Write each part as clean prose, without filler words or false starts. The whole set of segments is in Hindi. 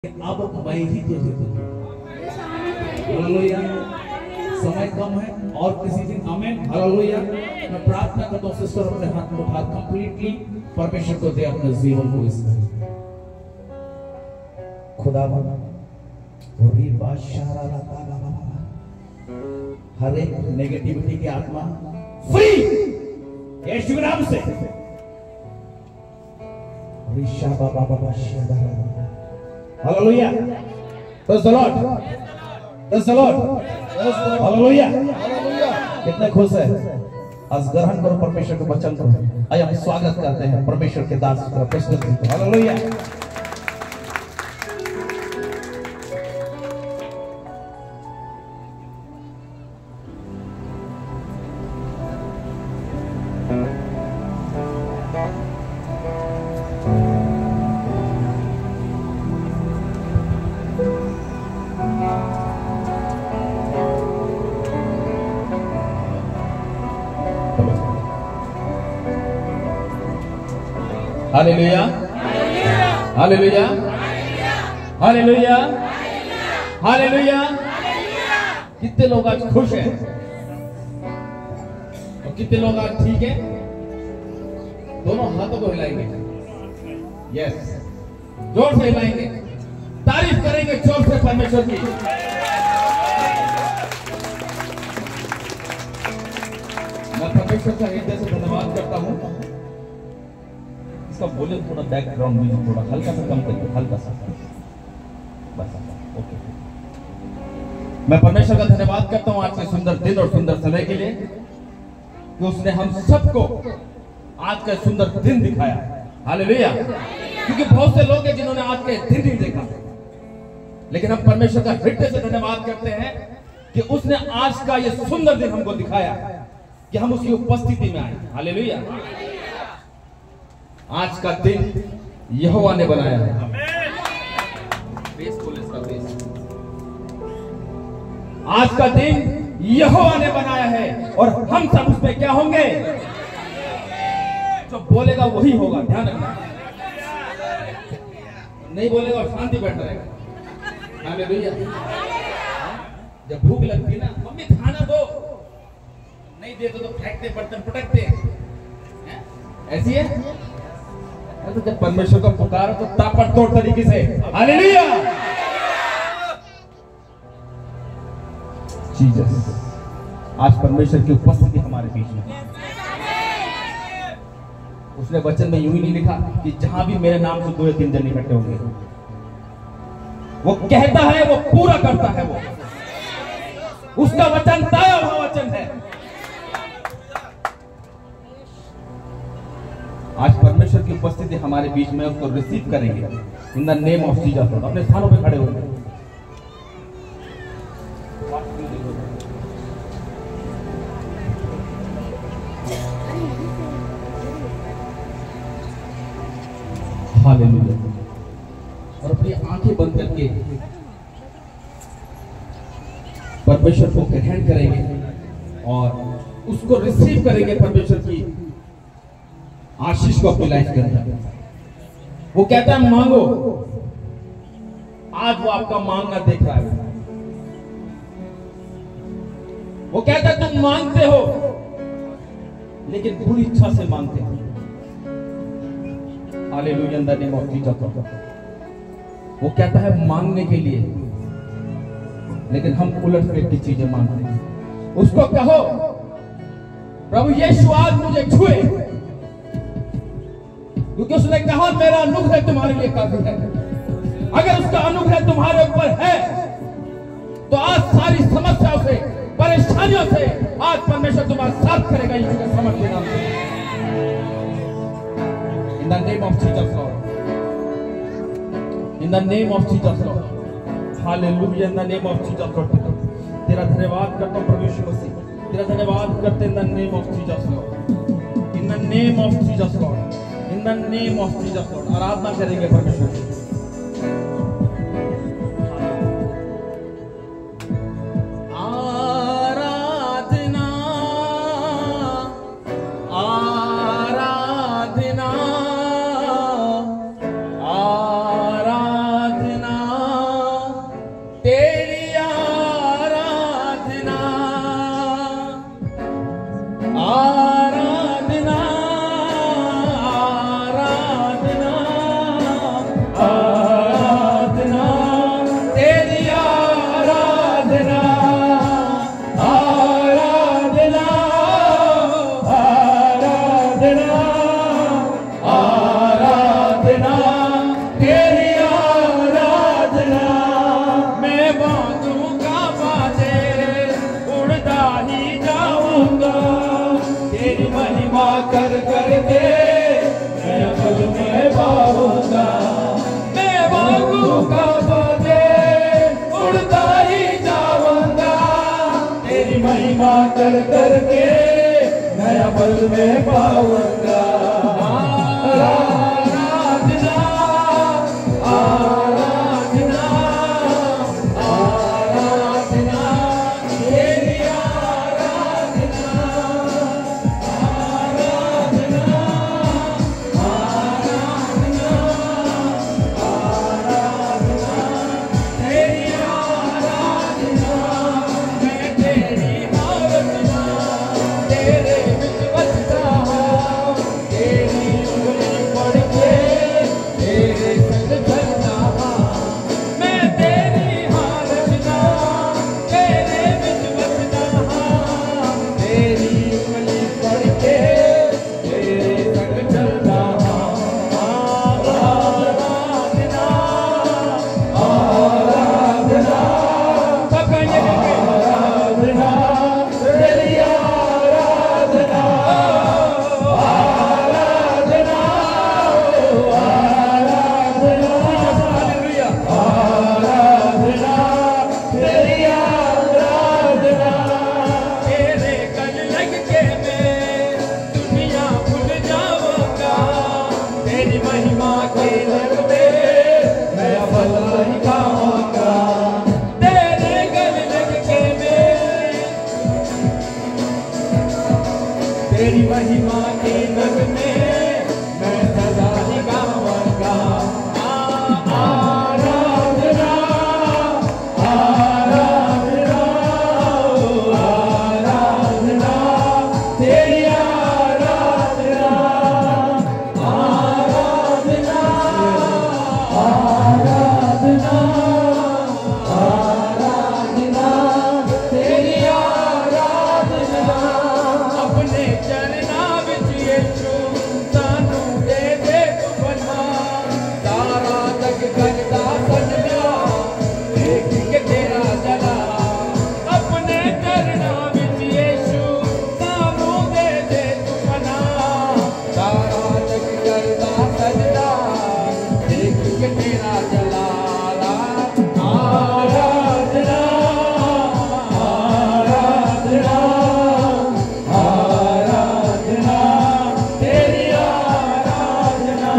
अब मैं ही तुझे दूंगा। हालेलुया। समय कम है और किसी दिन आमीन। हालेलुया। मैं प्रार्थना करता हूं सिस्टर अपने हाथ में उठा कंप्लीटली परमेश्वर को दे अपने जीवन को इसमें खुदा वही बादशाह हर एक नेगेटिविटी की आत्मा फ्री यीशु के नाम से। Hallelujah. Praise the Lord. Praise the Lord. Hallelujah. कितने खुश है। आज ग्रहण करो परमेश्वर के वचन को। आइए हम स्वागत करते हैं परमेश्वर के दास को प्रस्तुत करते हैं। Hallelujah. Hallelujah. Hallelujah. Hallelujah. Hallelujah. कितने लोग आज खुश हैं और कितने लोग आज ठीक है? दोनों हाथों को हिलाएंगे। यस, जोर से हिलाएंगे, तारीफ करेंगे जोर से परमेश्वर की। मैं परमेश्वर का हृदय से धन्यवाद करता हूं। बोले थोड़ा बैकग्राउंड म्यूजिक थोड़ा हल्का सा कम करिए, हल्का सा बस। ओके। मैं परमेश्वर का धन्यवाद करता हूं आज के सुंदर दिन और सुंदर समय के लिए कि उसने हम सबको आज का सुंदर दिन दिखाया। हालेलुया। क्योंकि बहुत से लोग हैं जिन्होंने आज के दिन नहीं देखा, लेकिन हम परमेश्वर का हृदय से धन्यवाद करते हैं कि उसने आज का ये सुंदर दिन हमको दिखाया कि हम उसकी उपस्थिति में आए। हालेलुया। आज का दिन यहोवा ने बनाया है। आज का दिन यहोवा ने बनाया है और हम सब उसमें क्या होंगे? जो बोलेगा वही होगा। ध्यान रखना, नहीं बोलेगा और शांति बैठा रहेगा। हालेलुया। जब भूख लगती है ना, मम्मी खाना दो, नहीं दे तो फेंकते, बर्तन पटकते हैं। ऐसी है। तो जब परमेश्वर को पुकारो तो ताबड़तोड़ तरीके से। हालेलुया। जीसस। आज परमेश्वर की उपस्थिति हमारे बीच में। उसने वचन में यूं ही नहीं लिखा कि जहां भी मेरे नाम से 2 या 3 जन इकट्ठे होंगे, वो कहता है, वो पूरा करता है। वो उसका वचन ताया हुआ वचन है। आज परमेश्वर की उपस्थिति हमारे बीच में, उसको रिसीव करेंगे in the name of Jesus. अपने स्थानों पे खड़े होंगे। हालेलुया। और अपनी आंखें बंद करके परमेश्वर को ग्रहण करेंगे और उसको रिसीव करेंगे परमेश्वर की आशीष को अपनी लाइफ के अंदर। वो कहता है मांगो। आज वो आपका मांगना देख रहा है। वो कहता है तुम मांगते हो लेकिन बुरी इच्छा से मांगते हो। Hallelujah. In the name of Jesus. वो कहता है मांगने के लिए, लेकिन हम उलट पुलट की चीजें मांगते हैं। उसको कहो प्रभु यीशु आज मुझे छुए, क्योंकि उसने कहा मेरा अनुग्रह तुम्हारे लिए काफी है। अगर उसका अनुग्रह तुम्हारे ऊपर है तो आज सारी समस्याओं से, परेशानियों से आज परमेश्वर तुम्हारा साथ करेगा। यीशु के सामर्थ्य के नाम से। In the name of Jesus lord. In the name of Jesus Lord. Hallelujah. In the name of Jesus Lord. तेरा धन्यवाद करता हूं प्रभु यीशु मसीह। तेरा धन्यवाद करते in the name of Jesus lord. In the name of Jesus lord. In the name of Jesus lord. आराधना करेंगे परमेश्वर की। आराधना आराधना आराधना पल में पाऊंगा। आराधना आराधना आराधना तेरी आराधना आराधना आराधना आराधना तेरी आराधना। मैं तेरी आराधना तेरे विच बसता हूँ, तेरी उंगली पड़ के तेरे संग चलता हूँ। मैं तेरी आराधना तेरे विच बसता हूँ, तेरी उंगली पड़ के तेरे संग चलता हूँ। आराधना आराधना आराधना तेरी आराधना आराधना आराधना आराधना तेरी आराधना। तेरे गल लग के मैं दुनिया भूल जाऊंगा, तेरी महिमा के रंग में मैं भला ही गाऊंगा। तेरे गल लग के मैं तेरी महिमा के रंग में मैं सदा ही गाऊंगा। आराधना आराधना आराधना तेरी आराधना आराधना आराधना आराधना तेरी आराधना। अपने चरणा विच यीशु सानू दे दे तू बना, सारा जग करदा सजदा देख के तेरा जला। अपने चरणा विच यीशु सानू दे दे तू बना, सारा जग करदा सजदा देख के तेरा जलाला। आराधना आराधना आराधना तेरी आराधना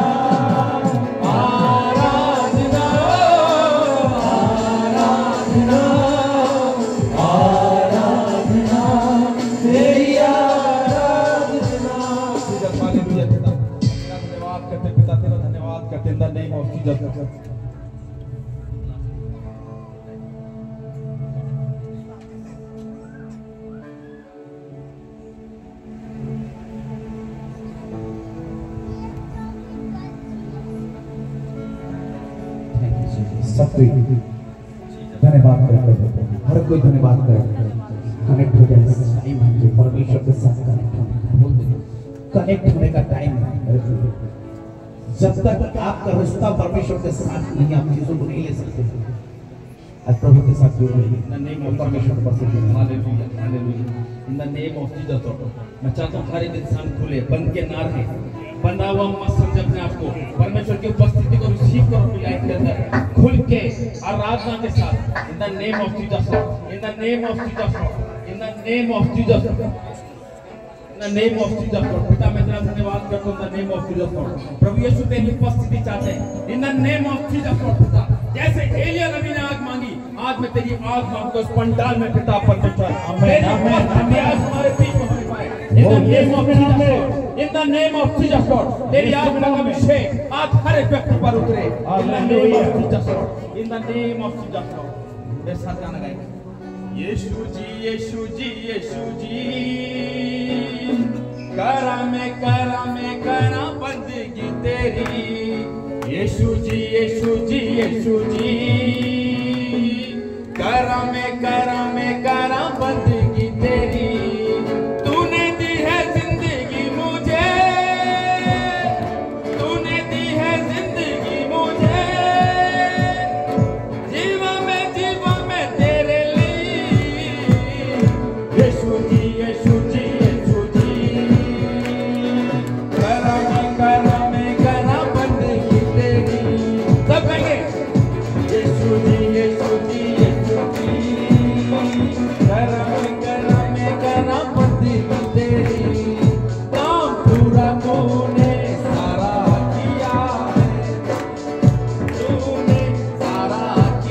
आराधना आराधना आराधना तेरी आराधना। हालेलुया पिता, तेरा धन्यवाद करते पिता, तेरा धन्यवाद करते in the name of Jesus. सब कोई धन्यवाद करे, हर कोई धन्यवाद करे। कनेक्ट हो जाए टाइम है जो परमेश्वर के साथ कनेक्ट होने का, बोल दे कनेक्ट होने का टाइम है। जब तक आपका रिश्ता परमेश्वर के साथ नहीं, आप चीजों को नहीं ले सकते। आज प्रभु के साथ जुड़ रही इन द नेम ऑफ परमेश्वर पर से जुड़े। Hallelujah hallelujah in the name of Jesus. मैं चाहता हूँ हर एक इंसान खुले, बन के ना रहे, बंधा हुआ मत समझे अपने आप को। परमेश्वर की उपस्थिति को रिसीव करो अपनी लाइफ के अंदर, खुल के आराधना के साथ। In the name of Jesus, in the name of Jesus, in the name of Jesus, in the name of Jesus. पिता मैं तेरा धन्यवाद करता हूँ in the name of Jesus. प्रभु यीशु तेरी उपस्थिति चाहते हैं in the name of Jesus. पिता जैसे एलिया नबी ने आग मांगी, आज मैं तेरी आग मांगता हूँ इस पंडाल में पिता परमेश्वर। आमीन आमीन आमीन हमारे बीच में होने पाए इन the name of Jesus, in the name of Jesus Lord. तेरी आग का अभिषेक आज हर एक व्यक्ति पर उतरे इन the name of Jesus lord, in the name of Jesus Lord. मेरे साथ गाना गाएंगे। यीशु जी यीशु जी यीशु जी, करा मैं करा बंदगी तेरी। यीशु जी यीशु जी यीशु जी, करा मैं करा बंदगी तेरी। तूने दी है जिंदगी मुझे, तूने दी है जिंदगी मुझे। जीवा मैं तेरे लिए। यीशु जी यीशु जी यीशु जी, करा मैं करा बंदगी तेरी। सब कहेंगे यीशु जी यीशु जी यीशु जी, करा मैं करा बंदगी तेरी।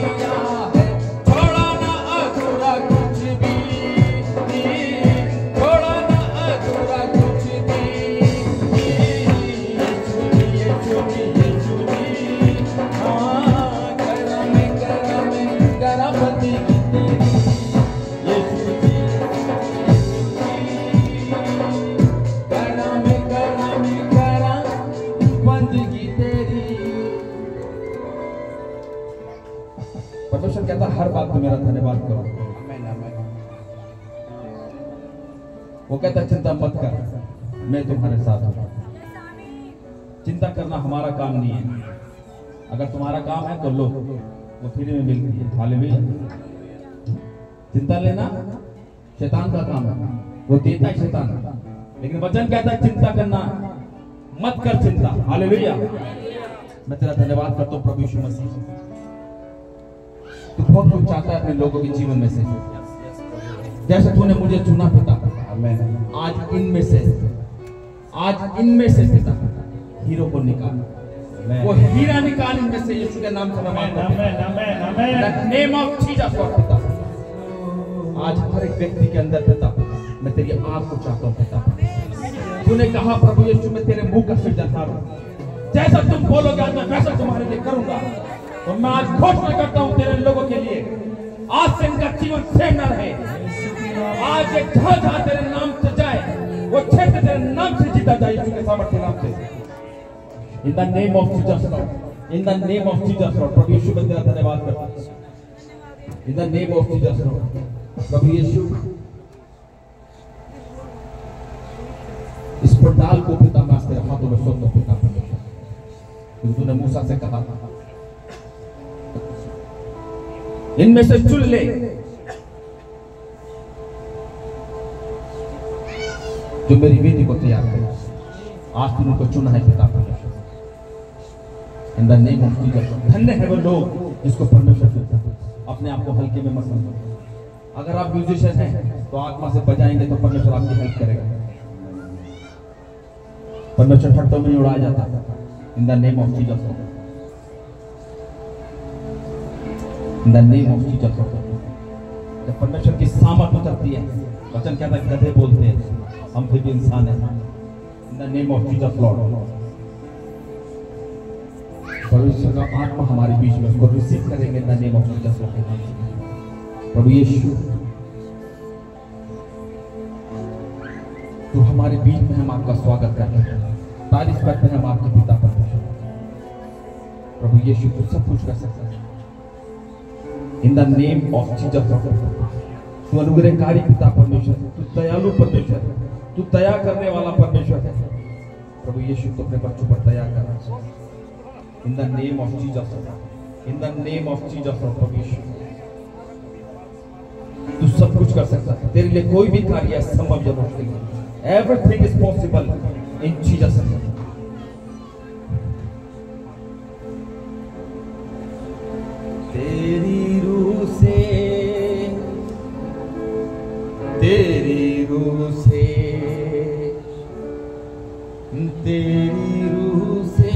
किया है, छोड़ा ना अधूरा कुछ भी, छोड़ा ना अधूरा कुछ भी। यीशु हाँ करम करामती की तेरी, यीशु बंदगी तेरी। परमेश्वर कहता हर बात में मेरा धन्यवाद करो। वो कहता चिंता मत कर, मैं तुम्हारे साथ हूं। चिंता करना हमारा काम नहीं है, अगर तुम्हारा काम है तो लो, वो फ्री में मिलती है। हालेलुया। चिंता लेना शैतान का काम है, वो देता है शैतान, लेकिन वचन कहता है चिंता करना मत कर चिंता। हालेलुया। मैं तेरा धन्यवाद करता हूं प्रभु यीशु मसीह। तू बहुत कुछ चाहता है अपने लोगों के जीवन में से, जैसे तूने मुझे चुना पिता। आज इनमें से पिता हीरो को निकाल, वो हीरा निकाल इनमें से, यीशु के नाम से मैं मांगता हूं। नेम ऑफ जीसस पिता, आज हर एक व्यक्ति के अंदर पिता मैं तेरी आंख को चाहता हूं पिता। तूने कहा प्रभु यीशु मैं तेरे मुंह का सृजनहार हूं, जैसा तुम बोलोगे मैं वैसा तुम्हारे लिए करूंगा। और मैं आज घोषणा करता हूं तेरे लोगों के लिए, आज से इनका जीवन सेम न रहे। आज एक जहां तेरे नाम से जाए, वो क्षेत्र तेरे नाम से जीता जाए, यीशु के सामर्थ्य नाम से। In the name of Jesus lord, in the name of Jesus lord. प्रभु यीशु मैं तेरा धन्यवाद करता हूं। In the name of Jesus lord. प्रभु यीशु इस पंडाल को पिता मैं तेरे हाथों में सौंपता हूं पिता परमेश्वर, क्योंकि तूने मूसा से कहा इनमें से चुन ले जो मेरी वेदी को तैयार करे। आज तूने उनको चुना है पिता परमेश्वर। इन द नेम ऑफ जीसस। धन्य है वो लोग जिसको परमेश्वर चुनता है। अपने आप को हल्के में मत समझो। अगर आप म्यूजिशियन हैं तो आत्मा से बजाएंगे तो परमेश्वर आपकी हेल्प करेगा। परमेश्वर ठट्टों में नहीं उड़ाया जाता। इन the name of Jesus, in the name of Jesus. जब परमेश्वर की सामर्थ उतरती है, वचन कहता है गधे बोलते हैं, हम फिर भी इंसान हैं। In the name of Jesus lord. परमेश्वर का आत्मा हमारे बीच में, उसको रिसीव करेंगे in the name of Jesus lord. प्रभु यीशु तो हमारे बीच में हम आपका स्वागत करते हैं, तारीफ करते हैं हम आपके पिता परमेश्वर। प्रभु यीशु तू सब कुछ कर सकता है। इन द नेम ऑफ जीसस तू अनुग्रहकारी पिता परमेश्वर, तू दयालु परमेश्वर, तू दया करने वाला परमेश्वर है। प्रभु यीशु तो अपने बच्चों पर दया करना चाहिए। In the name of Jesus, in the name of Jesus. प्रभु यीशु तू सब कुछ कर सकता है, तेरे लिए कोई भी कार्य असंभव या मुश्किल नहीं। Everything is possible in Jesus' name. तेरी रूह से, तेरी रूह से, तेरी रूह से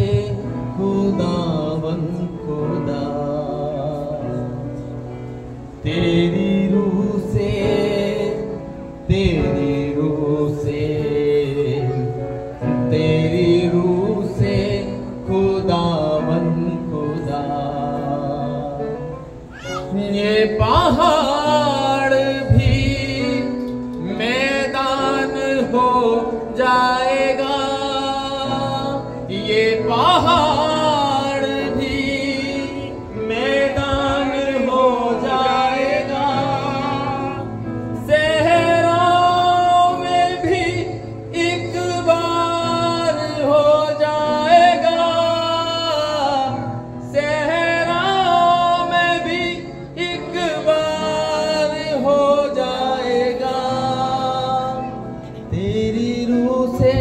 खुदावन खुदा, तेरी रूह से, तेरी रूह से, तेरी रूह से खुदावन खुदा। ये पहाड़ भी मैदान हो जाएगा, ये पहाड़ भी मैदान हो जाएगा, सहराओं में भी एक बार हो जाएगा, सहराओं में भी एक बार हो जाएगा। तेरी रूह से,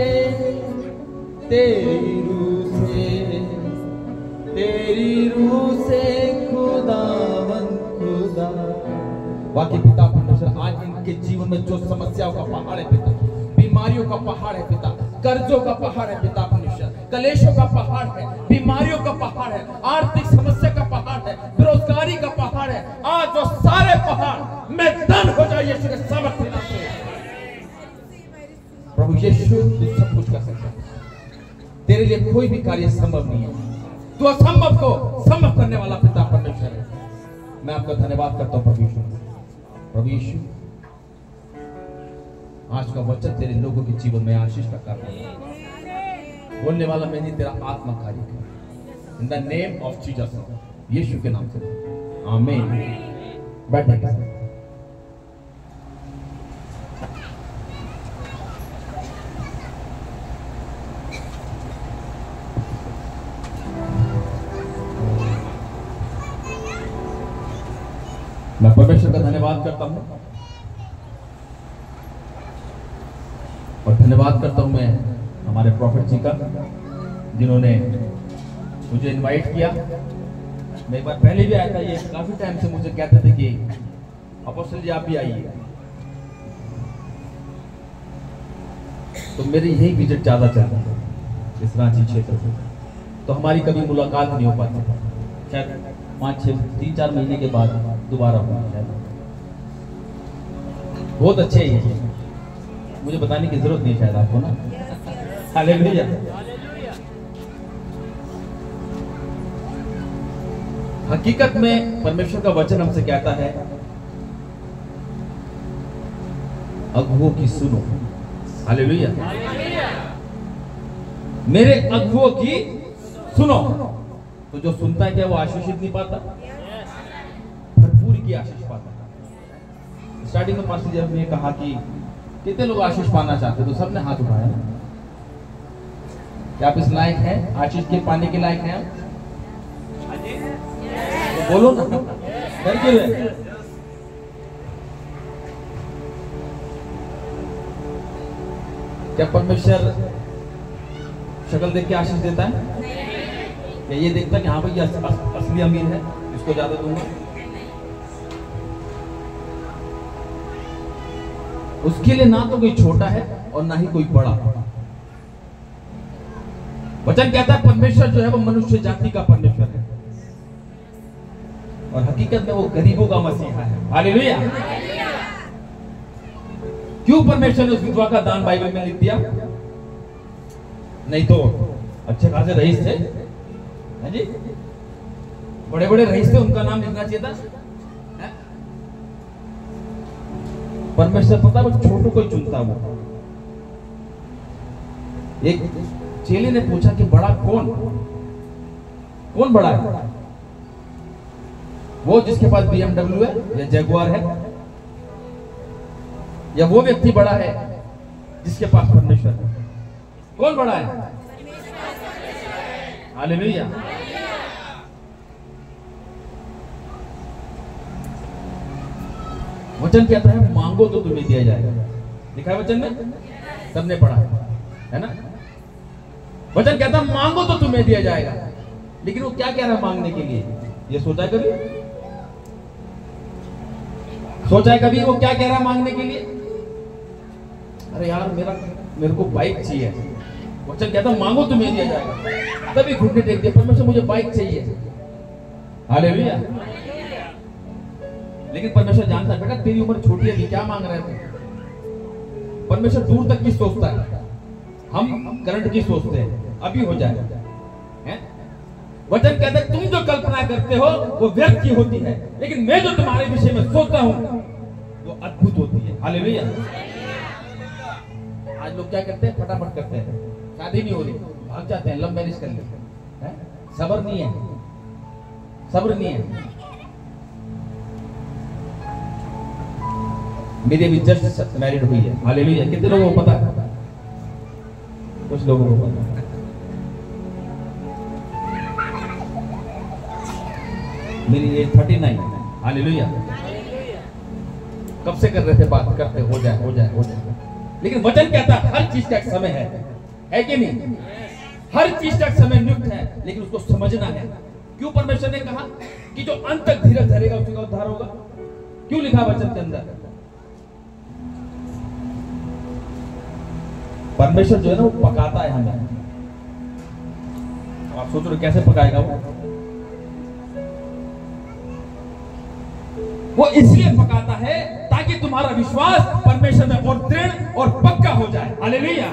तेरी रूह से, तेरी रूह से खुदावन खुदा। बाकी पिता परमेश्वर आज इनके जीवन में जो समस्याओं का पहाड़ है पिता, बीमारियों का पहाड़ है पिता, कर्जों का पहाड़ है पिता परमेश्वर, कलेशों का पहाड़ है, बीमारियों का पहाड़ है, आर्थिक समस्या का पहाड़ है, बेरोजगारी का पहाड़ है, आज वो सारे पहाड़ मैदान हो जाए यीशु के सामर्थ्य से। प्रभु यीशु तू सब कुछ कर सकता है, तेरे लिए कोई भी कार्य संभव नहीं है। तू असंभव को संभव करने वाला पिता परमेश्वर है। मैं आपका धन्यवाद करता हूं प्रभु यीशु। प्रभु यीशु, आज का वचन तेरे लोगों के जीवन में आशीष का कारण है। बोलने वाला मैं नहीं, तेरा आत्मा कार्य कर। In the name of Jesus, यीशु के नाम से आमीन। बैठे। मैं परमेश्वर का धन्यवाद करता हूं और धन्यवाद करता हूं मैं हमारे प्रॉफिट जी का, जिन्होंने मुझे इनवाइट किया। मैं एक बार पहले भी आया था, ये काफी टाइम से मुझे कहते थे कि अपोस्टल जी आप भी आइए, तो मेरी यही विजिट ज्यादा चलता है इस रांची क्षेत्र से, तो हमारी कभी मुलाकात नहीं हो पाती। शायद 3-4 महीने के बाद दोबारा हुआ शायद। बहुत अच्छे हैं, मुझे बताने की जरूरत नहीं शायद आपको ना। हालेलुया। हकीकत में परमेश्वर का वचन हमसे कहता है, अगुओं की सुनो। हालेलुया। मेरे अगुओं की सुनो। तो जो सुनता है क्या वो आशीषित नहीं पाता? भरपूर की आशीष पाता है। स्टार्टिंग में पास्टर जी ने कहा कि कितने लोग आशीष पाना चाहते, तो सबने हाथ उठाया। क्या आप इस लायक हैं? आशीष के पाने के लायक हैं? तो बोलो ना, डर क्यों है? क्या परमेश्वर शक्ल देख के आशीष देता है? क्या ये देखता है कि हाँ भाई असली अमीर है, इसको ज्यादा दूंगा? उसके लिए ना तो कोई छोटा है और ना ही कोई बड़ा। वचन कहता है परमेश्वर जो है वो मनुष्य जाति का परमेश्वर है और हकीकत में वो गरीबों का मसीहा है। हालेलुया। क्यों परमेश्वर ने उस विधवा का दान बाइबल में लिख दिया? नहीं तो अच्छे खासे रईस थे, है जी, बड़े बड़े रईस थे, उनका नाम लिखना चाहिए था। परमेश्वर पता वो छोटों को ही चुनता। वो एक चेले ने पूछा कि बड़ा कौन बड़ा है? वो जिसके पास BMW है या जगुआर है, या वो व्यक्ति बड़ा है जिसके पास परमेश्वर है? कौन बड़ा है? हालेलुया। वचन कहता है मांगो तो तुम्हें दिया जाएगा। लिखा है वचन में, सबने पढ़ा है ना? वचन कहता है मांगो तो तुम्हें दिया जाएगा, लेकिन वो क्या कह रहा है मांगने के लिए? ये सोचा कभी? सोचा है कभी वो क्या कह रहा है मांगने के लिए? अरे यार मेरे को बाइक चाहिए। वचन कहता है मांगो तुम्हें दिया जाएगा। तभी घुटने टेक दिया, परमेश्वर मुझे बाइक चाहिए। हालेलुया। लेकिन परमेश्वर जानता है बेटा तेरी उम्र छोटी है, क्या मांग रहे थे? परमेश्वर दूर तक की सोचता है, हम करंट की सोचते हैं, अभी हो जाए। वचन कहता है तुम जो कल्पना करते हो वो व्यर्थ की होती है, लेकिन मैं जो तुम्हारे विषय में सोचता हूं वो अद्भुत होती है। हालेलुया। आज लोग क्या करते हैं? फटाफट करते हैं, शादी नहीं हो रही भाग जाते हैं, लव मैरिज कर लेते हैं। सब्र नहीं है, सब्र नहीं है। मेरी अभी जस्ट मैरिड हुई है। हालेलुया। कितने लोगों को पता है? कुछ लोगों को पता है। मेरी एज 39 है। हालेलुया। कब से कर रहे थे बात, करते हो जाए। लेकिन वचन कहता है हर चीज का एक समय है कि नहीं? हर चीज का एक समय नियुक्त है, लेकिन उसको समझना है। क्यों परमेश्वर ने कहा कि जो अंत तक धीरज धरेगा उसका उद्धार होगा? क्यों लिखा वचन के अंदर? परमेश्वर जो है ना वो पकाता है हमें। आप सोच रहे कैसे पकाएगा वो? वो इसलिए पकाता है ताकि तुम्हारा विश्वास परमेश्वर में और दृढ़ और पक्का हो जाए। हालेलुया।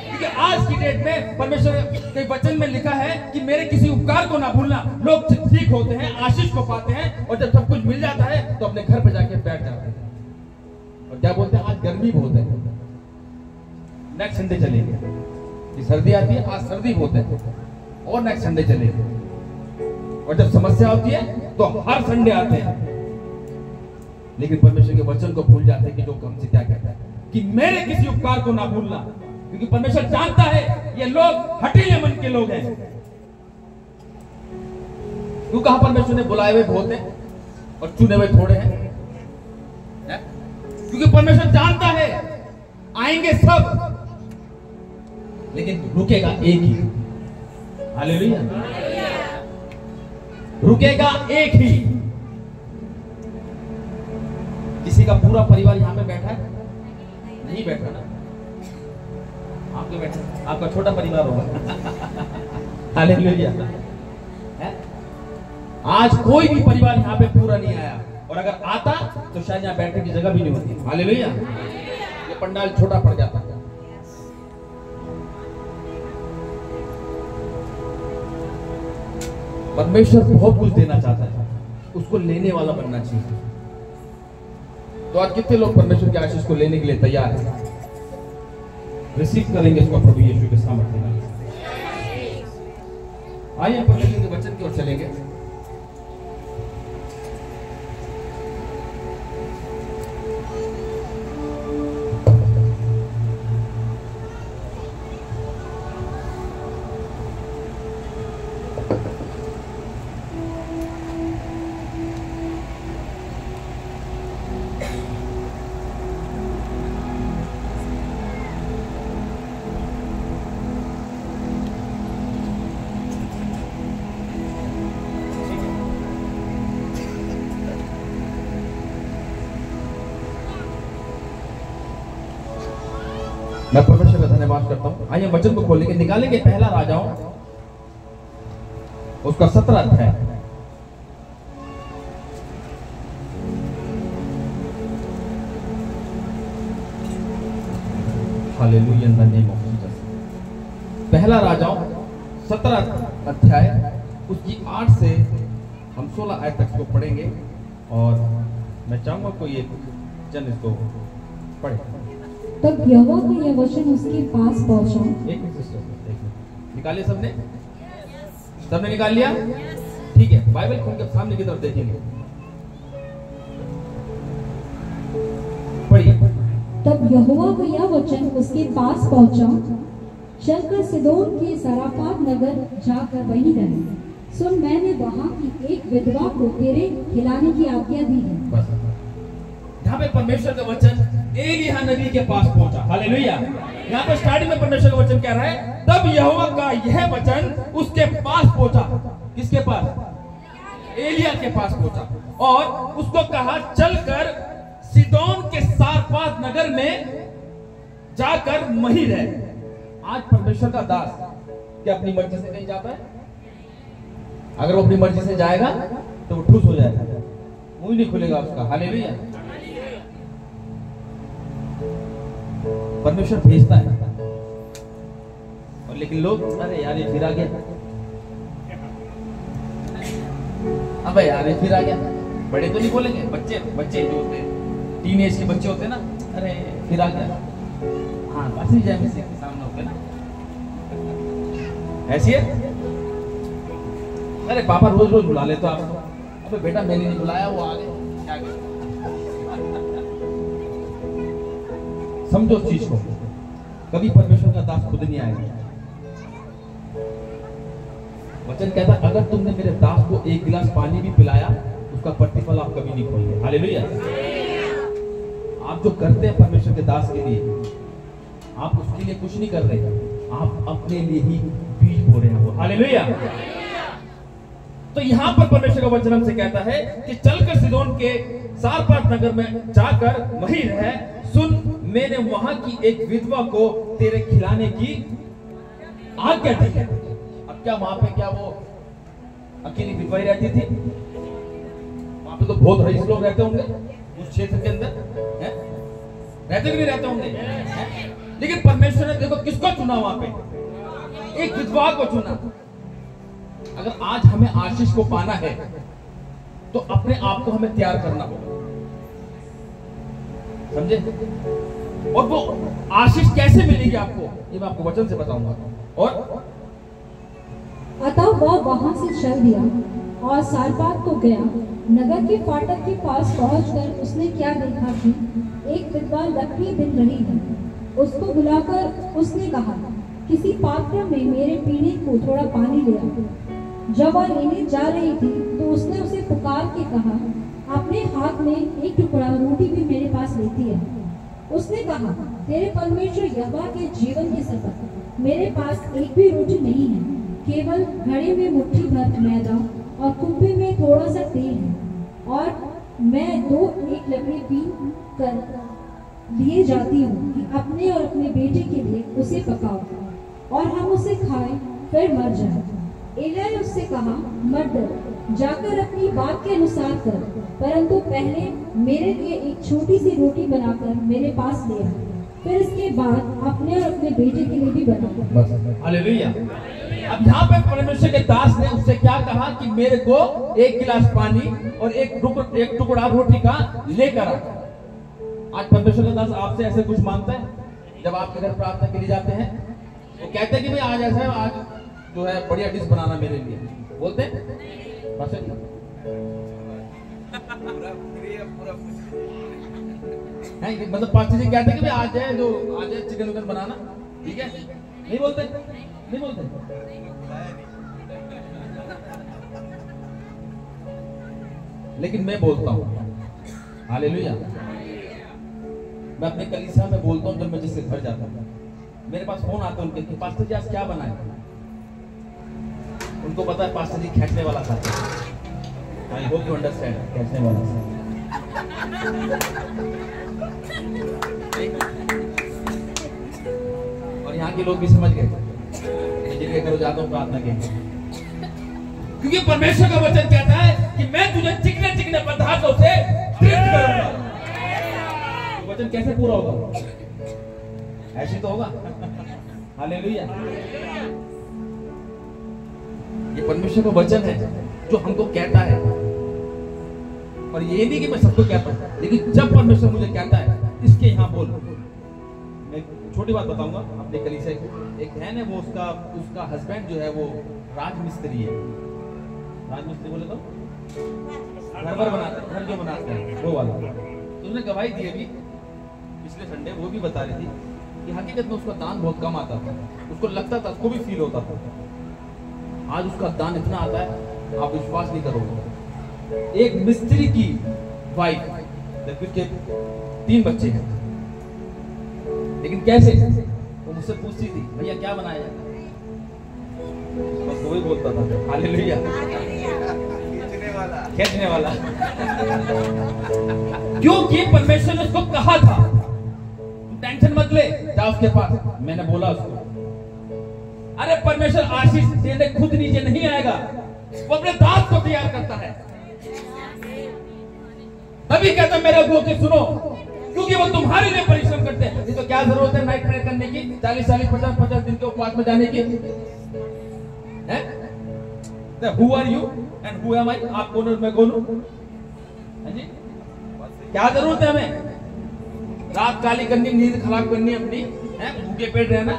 क्योंकि आज की डेट में परमेश्वर के वचन में लिखा है कि मेरे किसी उपकार को ना भूलना। लोग ठीक होते हैं, आशीष को पाते हैं, और जब सब कुछ मिल जाता है तो अपने घर पे जाके बैठ जाते हैं और क्या बोलते हैं, आज गर्मी बहुत है, नेक्स्ट संडे चलेंगे। कि सर्दी आती है, आज सर्दी बहुत है और नेक्स्ट संडे चलेंगे। और जब समस्या होती है तो हर संडे आते हैं, लेकिन परमेश्वर के वचन को भूल जाते हैं कि जो हमसे क्या कहता है कि मेरे किसी उपकार को ना भूलना। क्योंकि परमेश्वर जानता है ये लोग हठीले मन के लोग हैं। क्यों कहा परमेश्वर ने बुलाए हुए बहुत हैं और चुने हुए थोड़े हैं? क्योंकि परमेश्वर जानता है आएंगे सब, लेकिन रुकेगा एक ही। हालेलुया। रुकेगा एक ही। किसी का पूरा परिवार यहां पे बैठा है? नहीं बैठा ना, आपके बैठे, आपका छोटा परिवार होगा। हालेलुया। आज कोई भी परिवार यहां पे पूरा नहीं आया, और अगर आता तो शायद यहां बैठने की जगह भी नहीं होती। हालेलुया। ये पंडाल छोटा पड़ जाता। परमेश्वर बहुत कुछ देना चाहता है, उसको लेने वाला बनना चाहिए। तो आज कितने लोग परमेश्वर की आशीष को लेने के लिए तैयार हैं? रिसीव करेंगे इसको प्रभु यीशु के सामर्थ्य में। आइए परमेश्वर के वचन की ओर चलेंगे। मैं परमेश्वर का धन्यवाद करता हूं। आइए वचन को खोलेंगे, निकालेंगे पहला राजाओं उसका 17 अध्याय। Hallelujah in the name of Jesus. पहला राजाओं 17 अध्याय उसकी 8 से हम 16 आयत तक को पढ़ेंगे, और मैं चाहूंगा कोई एक जन इसको पढ़े। तब यहोवा का यह वचन उसके पास पहुंचा। एक मिनट सिस्टर, एक मिनट। निकालिए सबने? सबने निकाल लिया? ठीक है, बाइबल खोल के सामने की तरफ देखेंगे। पढ़िए। तब यहोवा का यह वचन उसके पास पहुंचा, चलकर सिदोन के सरापात नगर जाकर वहीं रहे। सुन, मैंने वहां की एक विधवा को तेरे खिलाने की आज्ञा दी है। बस यहाँ पे परमेश्वर का वचन एलिय्याह नबी के पास पहुंचा। हालेलुया। यहाँ पे स्टार्टिंग में परमेश्वर का वचन कह रहा है, तब यहोवा का यह वचन उसके पास पहुंचा। किसके पास? एलिय्याह के पास पहुंचा, और उसको कहा चलकर सीदोन के सारपात नगर में जाकर वहीं रह। आज परमेश्वर का दास क्या अपनी मर्जी से नहीं जाता है? अगर वो अपनी मर्जी से जाएगा तो वो ठूस हो जाएगा, मुंह नहीं खुलेगा उसका। हालेलुया। परमेश्वर भेजता है, और लेकिन लोग, अरे यार ये फिर आ गया, अबे यार ये फिर आ गया। बड़े तो नहीं बोलेंगे, बच्चे बच्चे जो होते हैं, टीन एज के बच्चे होते हैं ना, अरे फिर आ गया। हाँ, असली जय मसीह के सामने होते ना, ऐसी है। अरे पापा रोज रोज बुला ले तो आपको, अबे बेटा मैंने नहीं बुलाया, वो आ गए, क्या गए। समझो उस चीज को, कभी परमेश्वर का दास खुद नहीं आएगा। वचन कहता है, अगर तुमने मेरे दास को एक गिलास पानी भी पिलाया, उसका प्रतिफल आप कभी नहीं खोएंगे। हालेलुया। आप जो करते हैं परमेश्वर के दास के लिए, आप उसके लिए कुछ नहीं कर रहे, आप अपने लिए ही बीज बो रहे हैं। हालेलुया। तो यहां पर परमेश्वर का वचन हमसे कहता है कि चलकर सीदोन के सारपात नगर में जाकर वहीं रह। सुन, मैंने वहां की एक विधवा को तेरे खिलाने की आज्ञा दी है। अब क्या वहां पे क्या वो अकेली विधवा ही रहती थी? वहां पे तो बहुत रईस लोग रहते होंगे उस क्षेत्र के अंदर, हैं? रहते कि नहीं रहते होंगे, हैं? लेकिन परमेश्वर ने देखो किसको चुना वहां पे, एक विधवा को चुना। अगर आज हमें आशीष को पाना है तो अपने आप को हमें तैयार करना होगा, समझे? और वो आशीष कैसे मिलेगी आपको, ये मैं आपको वचन से बताऊंगा। और अतः वह वहां से चल दिया और सारपात को गया। नगर के फाटक के पास पहुंचकर उसने क्या देखा कि एक विधवा लकड़ी बिन रही है। उसको बुलाकर उसने कहा, किसी पात्र में मेरे पीने को थोड़ा पानी ले आओ। जब वह लेने जा रही थी तो उसने उसे पुकार के कहा, अपने हाथ में एक टुकड़ा रोटी भी मेरे पास लेती है। उसने कहा, तेरे परमेश्वर यहोवा के जीवन की शपथ, मेरे पास एक भी रोटी नहीं है, केवल घड़े में मुट्ठी भर मैदा और कुप्पे में थोड़ा सा तेल है, और मैं एक लकड़ी पीन कर लिए जाती हूँ कि अपने और अपने बेटे के लिए उसे पकाओ और हम उसे खाएं फिर मर जाए। एलिय्याह ने उससे कहा, मत डर, जाकर अपनी बात के अनुसार कर, परंतु पहले मेरे लिए एक छोटी सी रोटी बनाकर मेरे पास ले आ, फिर इसके बाद अपने और अपने बेटे के लिए भी बना। हालेलुया। अब यहाँ पे परमेश्वर के दास ने उससे क्या कहा कि मेरे को एक गिलास पानी और एक टुकड़ा रोटी का लेकर आ। आज परमेश्वर का दास आपसे ऐसे कुछ मांगता है? जब आपके घर प्रार्थना के लिए जाते हैं तो कहते हैं कि भाई आज ऐसा है, आज जो है बढ़िया डिश बनाना मेरे लिए, बोलते हैं मतलब पास्टर जी कहते हैं कि भाई आज है चिकन विकन बनाना, ठीक है? नहीं बोलते, नहीं बोलते। लेकिन मैं बोलता हूं, हालेलुया, मैं अपने कलीसिया में बोलता हूं, जब मैं जिससे घर जाता हूं मेरे पास फोन आता है उनके कि पास्टर जी आज क्या बनाए। उनको पता है पास्टर जी खींचने वाला था। आई होप यू अंडरस्टैंड, खींचने वाला था। और यहाँ के लोग भी समझ गए, जिनके घर जाता हूँ प्रार्थना के, क्योंकि परमेश्वर का वचन कहता है कि मैं तुझे चिकने चिकने पदार्थों से तृप्त करूंगा। तो वचन कैसे पूरा होगा? ऐसे तो होगा। हालेलुया। ये परमेश्वर का वचन है जो हमको कहता है, और ये नहीं कि मैं सबको कहता हूं, लेकिन जब परमेश्वर मुझे कहता है इसके यहाँ बोल। मैं छोटी बात बताऊंगा अपने कलीसिया की। एक है ना, वो उसका हस्बैंड जो है वो राजमिस्त्री है। राजमिस्त्री बोले तो घर बनाता है, घर जो बनाता है वो वाला। तो उसने गवाही दी अभी पिछले संडे, वो भी बता रही थी कि हकीकत में उसका दान बहुत कम आता था। उसको लगता था, उसको भी फील होता था। आज उसका दान इतना आता है आप विश्वास नहीं करोगे। एक मिस्त्री की वाइफ, जबकि उसके 3 बच्चे हैं, लेकिन कैसे? वो मुझसे पूछती थी, भैया क्या बनाया जाए? बस वही बोलता था, हालेलुया, खींचने वाला। क्योंकि परमेश्वर ने उसको कहा था, टेंशन मत ले, जा उसके पास। मैंने बोला उसको, अरे परमेश्वर आशीष देने खुद नीचे नहीं आएगा, वो अपने दास को तैयार करता है। तभी कहता मेरे अगुओं की सुनो, क्योंकि वो तुम्हारे लिए परिश्रम करते हैं। नहीं तो क्या जरूरत है नाइट प्रेयर करने की, 40-40, 50-50 दिन के उपवास में जाने की? Who are you and who am I? आप कौन और मैं कौन हूं? क्या जरूरत है हमें रात काली करनी, नींद खराब करनी अपनी, भूखे पेट रहना?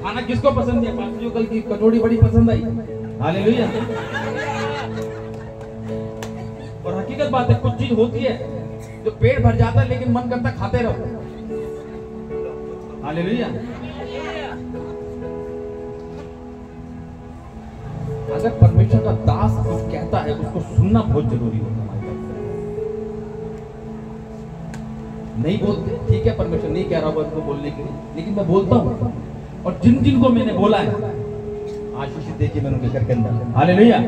खाना किसको पसंद है? पास्टर कल की कचौड़ी बड़ी पसंद आई, हालेलुया। और हकीकत बात है, कुछ चीज होती है जो पेट भर जाता है लेकिन मन करता खाते रहो, हालेलुया। अगर परमेश्वर का दास कुछ कहता है उसको सुनना बहुत जरूरी होता है। नहीं बोलते, ठीक है, परमेश्वर नहीं कह रहा होगा उसको बोलने के लिए, लेकिन मैं बोलता हूं। और जिन जिनको मैंने बोला है आशीष देखिए मैंने उनके घर के अंदर, हालेलुया।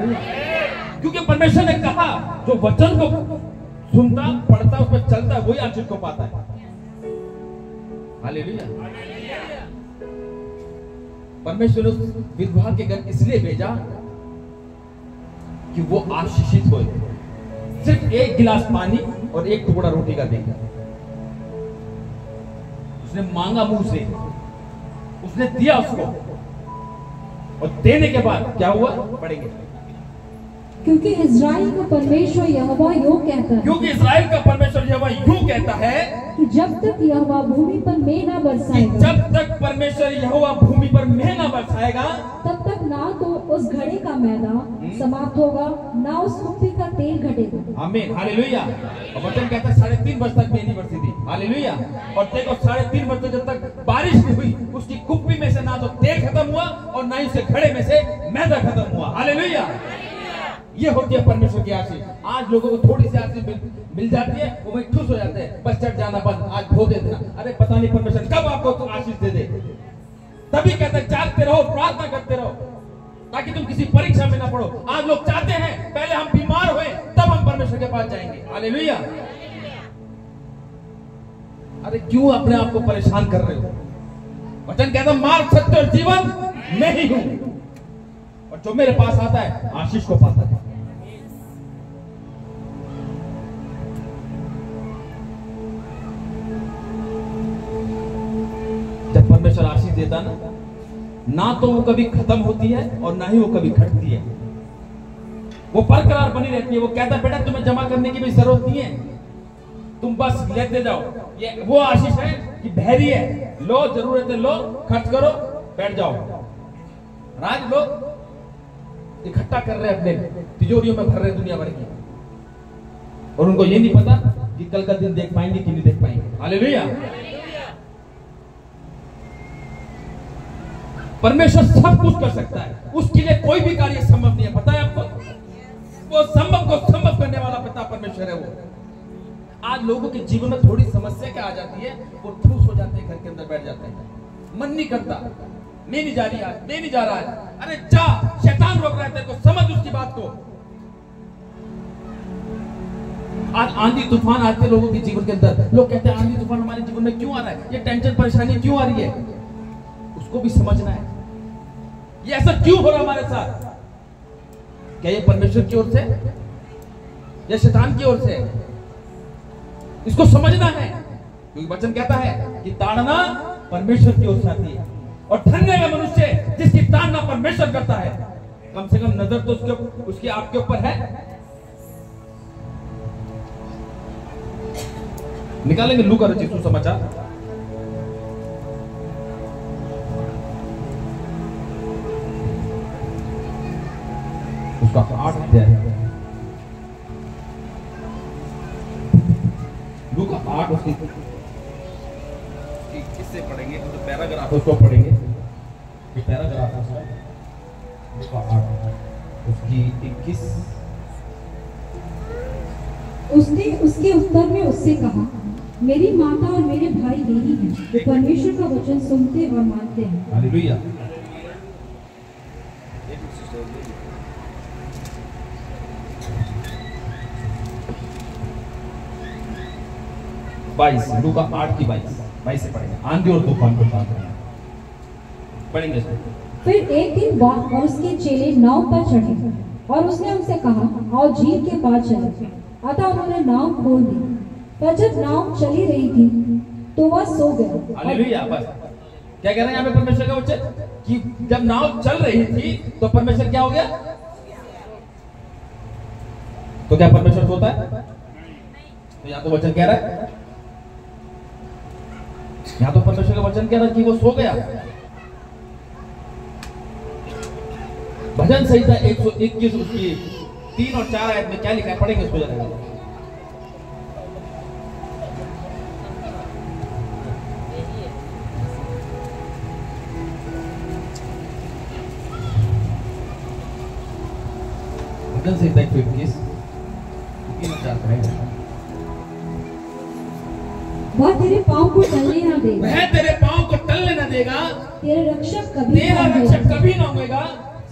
क्योंकि परमेश्वर ने कहा जो वचन को सुनता, पढ़ता, उस पर चलता है, वही आशीष को पाता है, हालेलुया। परमेश्वर ने उस विधवा के घर इसलिए भेजा कि वो आशीषित हो। सिर्फ एक गिलास पानी और एक टुकड़ा रोटी का देगा। उसने मांगा मुंह से, उसने दिया उसको, और देने के बाद क्या हुआ पढ़ेंगे। क्योंकि इज़राइल का परमेश्वर यहोवा यूं कहता है, क्योंकि इज़राइल का परमेश्वर यहोवा यूं कहता है कि जब तक यहोवा भूमि पर मेघ न कि बरसाएगा, जब तक परमेश्वर यहोवा भूमि पर मेघ न बरसाएगा, तब तक ना तो उस घड़े का मैदा समाप्त होगा, ना उस कुप्पी का तेल घटेगा। आमीन, हालेलुया। और वचन कहता है 3.5 वर्ष तक मेघ नहीं बरसी थी, हालेलुया। और देखो 3.5 वर्ष जब तक बारिश नहीं हुई, उसकी कुप्पी में से ना तो तेल खत्म हुआ और ना ही उसके घड़े में से मैदा खत्म हुआ, हालेलुया। ये होती है परमेश्वर की आशीष। आज लोगों को थोड़ी सी आशीष मिल जाती है, वो वही खुश हो जाते हैं, बस चढ़ जाना बंद, आज धो दे देना। अरे पता नहीं परमेश्वर कब आपको तो आशीष दे दे। तभी कहते हैं जागते रहो, प्रार्थना करते रहो, ताकि तुम किसी परीक्षा में ना पड़ो। आज लोग चाहते हैं पहले हम बीमार हुए तब हम परमेश्वर के पास जाएंगे, हालेलुया। अरे क्यों अपने आप को परेशान कर रहे हो? वचन कहता है मार्ग, सत्य और जीवन मैं ही हूं, और जो मेरे पास आता है आशीष को पाता है। जब परमेश्वर आशीष देता ना तो वो कभी खत्म होती है और ना ही वो कभी घटती है, वो बरकरार बनी रहती है। वो कहता है बेटा तुम्हें जमा करने की भी जरूरत नहीं है, तुम बस लेते जाओ। ये वो आशीष है कि बहरी है, लो जरूरत है, लो खर्च करो, बैठ जाओ। राज लोग इकट्ठा कर रहे हैं, अपने तिजोरियों में भर रहे दुनिया भर की, और उनको ये नहीं पता कि कल का दिन देख पाएंगे कि नहीं देख पाएंगे, हालेलुया। परमेश्वर सब कुछ कर सकता है, उसके लिए कोई भी कार्य संभव नहीं है, पता है आपको? वो संभव को संभव करने वाला पिता परमेश्वर है वो। आज लोगों के जीवन में थोड़ी समस्या क्या आ जाती है, वो ठूस हो जाते हैं, घर के अंदर बैठ जाते हैं, मन नहीं करता, मैं नहीं जा रही आज, मैं नहीं जा रहा है। अरे जा, शैतान रोक रहा है तेरे को, समझ उसकी बात को। आज आंधी तूफान आते हैं लोगों के जीवन के अंदर, लोग कहते हैं आंधी तूफान हमारे जीवन में क्यों आ रहा है, ये टेंशन परेशानी क्यों आ रही है, उसको भी समझना है ये ऐसा क्यों हो रहा है हमारे साथ। क्या ये परमेश्वर की ओर से या शैतान की ओर से? इसको समझना है, क्योंकि वचन कहता है कि ताड़ना परमेश्वर की ओर से आती है, और धन्य है मनुष्य जिसकी ताड़ना परमेश्वर करता है। कम से कम नजर तो उसकी आपके ऊपर है। निकालेंगे लूका रचित सुसमाचार, उसका 8 अध्याय, लूका 8 उसकी किससे पढ़ेंगे, तो पैराग्राफ उसको पढ़ेंगे, ये पैराग्राफ है लूका 8 उसकी 21। उसने उसके उत्तर में उससे कहा, मेरी माता और मेरे भाई यही हैं, वे परमेश्वर का वचन सुनते और मानते हैं। हालेलुया। बाईस, लूका 8 की 22 से पढ़ेंगे। आंधी और तूफान को शांत करना पढ़ेंगे। फिर एक दिन वह और उसके चेले नाव पर चढ़े, और उसने उनसे कहा, आओ झील के पार चले। अतः उन्होंने नाव खोल दी, पर जब नाव चली रही थी तो वह सो गया। हालेलुया। बस क्या कह रहे हैं यहाँ पे परमेश्वर का वचन, कि जब नाव चल रही थी तो परमेश्वर क्या हो गया? तो क्या परमेश्वर सोता है? तो यहाँ तो वचन कह रहा है, यहाँ तो परमेश्वर का वचन कह रहा है कि वो सो गया। भजन संहिता 121 उसकी 3 और 4 आयत में क्या लिखा है, पढ़ेंगे उसको जरा। भजन संहिता 121 3 और 4 पढ़ेंगे। वह तेरे पांव को टलने न देगा, वह तेरे पांव को टलने न देगा, तेरे रक्षक कभी तेरा न रक्षक होगा। कभी ना होएगा।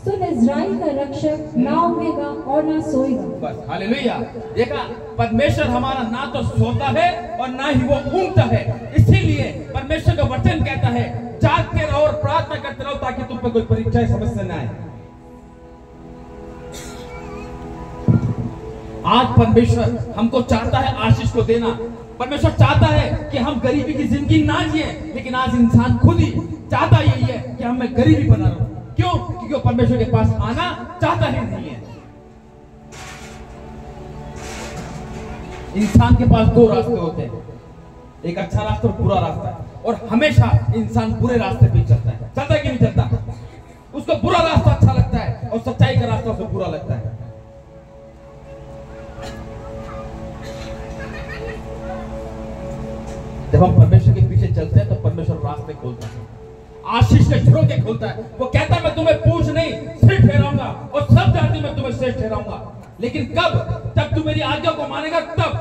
सुन, इज़राइल का रक्षक ना उठेगा और ना सोएगा। बस हालेलुया। देखा, परमेश्वर हमारा ना तो सोता है और ना ही वो ऊँगता है। इसीलिए परमेश्वर का वचन कहता है जागते रहो और प्रार्थना करते रहो, ताकि तुम पे कोई परीक्षा समस्या ना आए। आज परमेश्वर हमको चाहता है आशीष को देना। परमेश्वर चाहता है कि हम गरीबी की जिंदगी ना जिए, लेकिन आज इंसान खुद ही चाहता यही है कि हम मैं गरीबी बना रहूं। क्यों? क्योंकि वो परमेश्वर के पास आना चाहता ही नहीं है। इंसान के पास दो रास्ते होते हैं, एक अच्छा रास्ता और बुरा रास्ता, और हमेशा इंसान बुरे रास्ते पे चलता है। चलता है कि नहीं चलता? उसको बुरा रास्ता अच्छा लगता है और सच्चाई का रास्ता उसे बुरा लगता है। जब हम परमेश्वर के पीछे चलते हैं तो परमेश्वर रास्ते खोलता है, आशीष के झरोखे खोलता है। वो कहता है मैं तुम्हें पूछ नहीं सिर्फ ठहराऊंगा, और सब जाति में तुम्हें श्रेष्ठ ठहराऊंगा। लेकिन कब? जब तू मेरी आज्ञा को मानेगा तब।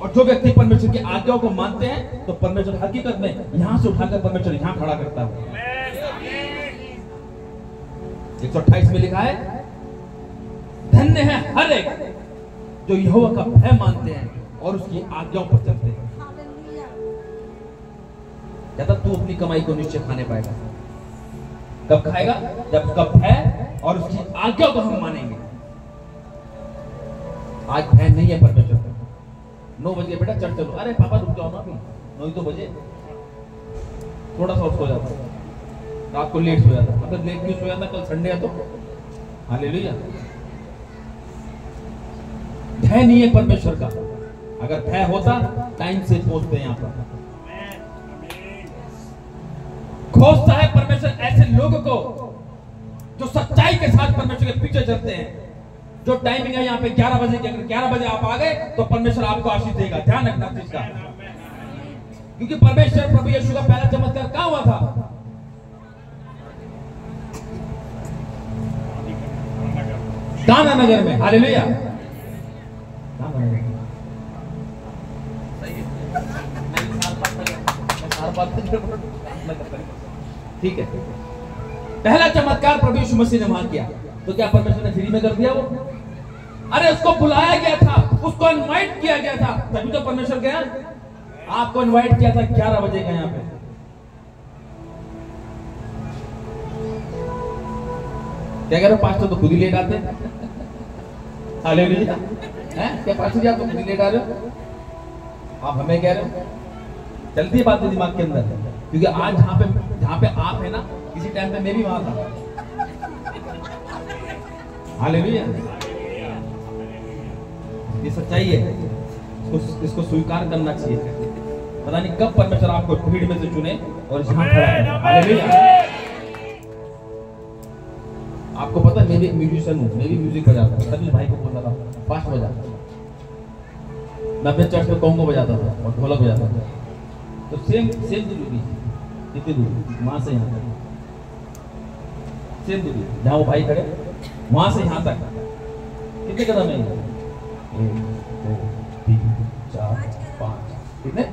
और जो व्यक्ति परमेश्वर की आज्ञाओं को मानते हैं तो परमेश्वर हकीकत में यहां से उठाकर परमेश्वर यहां खड़ा करता है। 128 में लिखा है, धन्य है हर एक जो यहोवा का भय मानते हैं और उसकी आज्ञाओं पर चलते हैं। कहता तू अपनी कमाई को निश्चय खाने पाएगा। कब खाएगा? जब कब भय और उसकी आज्ञा को हम मानेंगे। आज भय नहीं है परमेश्वर को। 9 बजे बेटा चढ़ चलो, अरे पापा रुक जाओ ना, अभी 9 ही तो बजे। थोड़ा सा और सो जाता, रात को लेट सो जाता। अगर लेट क्यों सो जाता? कल संडे है तो। हालेलुया। भय नहीं है परमेश्वर का। अगर भय होता टाइम से पहुंचते हैं यहां पर। खोजता है परमेश्वर ऐसे लोगों को जो सच्चाई के साथ परमेश्वर के पीछे चलते हैं। जो टाइमिंग है यहाँ पे 11 बजे की, अगर 11 बजे आप आ गए तो परमेश्वर आपको आशीष देगा। ध्यान रखना चीज का, क्योंकि परमेश्वर प्रभु यीशु का पहला चमत्कार कहां हुआ था? काना नगर में। हालेलुया। ठीक है, पहला चमत्कार प्रभु यीशु मसीह ने वहां किया, तो क्या परमेश्वर ने फ्री में कर दिया वो? अरे उसको बुलाया गया था, उसको इनवाइट किया गया था, तभी तो परमेश्वर गया। आपको इनवाइट किया था 11 बजे का यहां पे। क्या कह रहे हो पास्टर? तो खुद ही लेट आते हैं। हालेलुया। हैं? क्या पास्टर जी आप तो खुद ही लेट आ रहे हो? आप हमें कह रहे हो? चलती है बात दिमाग के अंदर, क्योंकि आज जहां पे आप है ना, किसी टाइम पे मैं भी वहां था। हालेलुया। ये सच्चाई है, इसको स्वीकार करना चाहिए। पता नहीं कब परमेश्वर आपको भीड़ में से चुने और यहां खड़ा है। हालेलुया। आपको पता है मैं भी म्यूजिशियन हूं, मैं भी म्यूजिक बजाता हूं। तभी भाई को बोल रहा था फास्ट बजा। मैं अपने चर्च में कॉन्गो बजाता था और ढोलक बजाता था। तो सेम दूरी, कितनी दूरी? वहां से यहाँ तक सेम दूरी, जहां वो भाई खड़े वहां से यहाँ तक कितने कदम है? 1 2 3 4 5। कितने?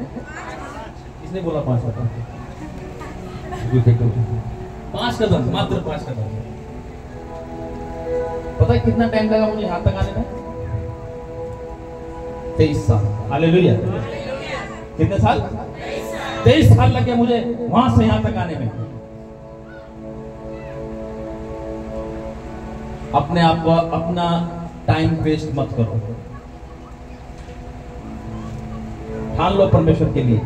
किसने बोला 5 कदम? 5 कदम, मात्र 5 कदम। पता है कितना टाइम लगा मुझे यहाँ तक आने में? 23 साल। हालेलुया। कितने साल? 23 साल लगे मुझे वहां से यहां तक आने में। अपने आप को, अपना टाइम वेस्ट मत करो। ठान लो परमेश्वर के लिए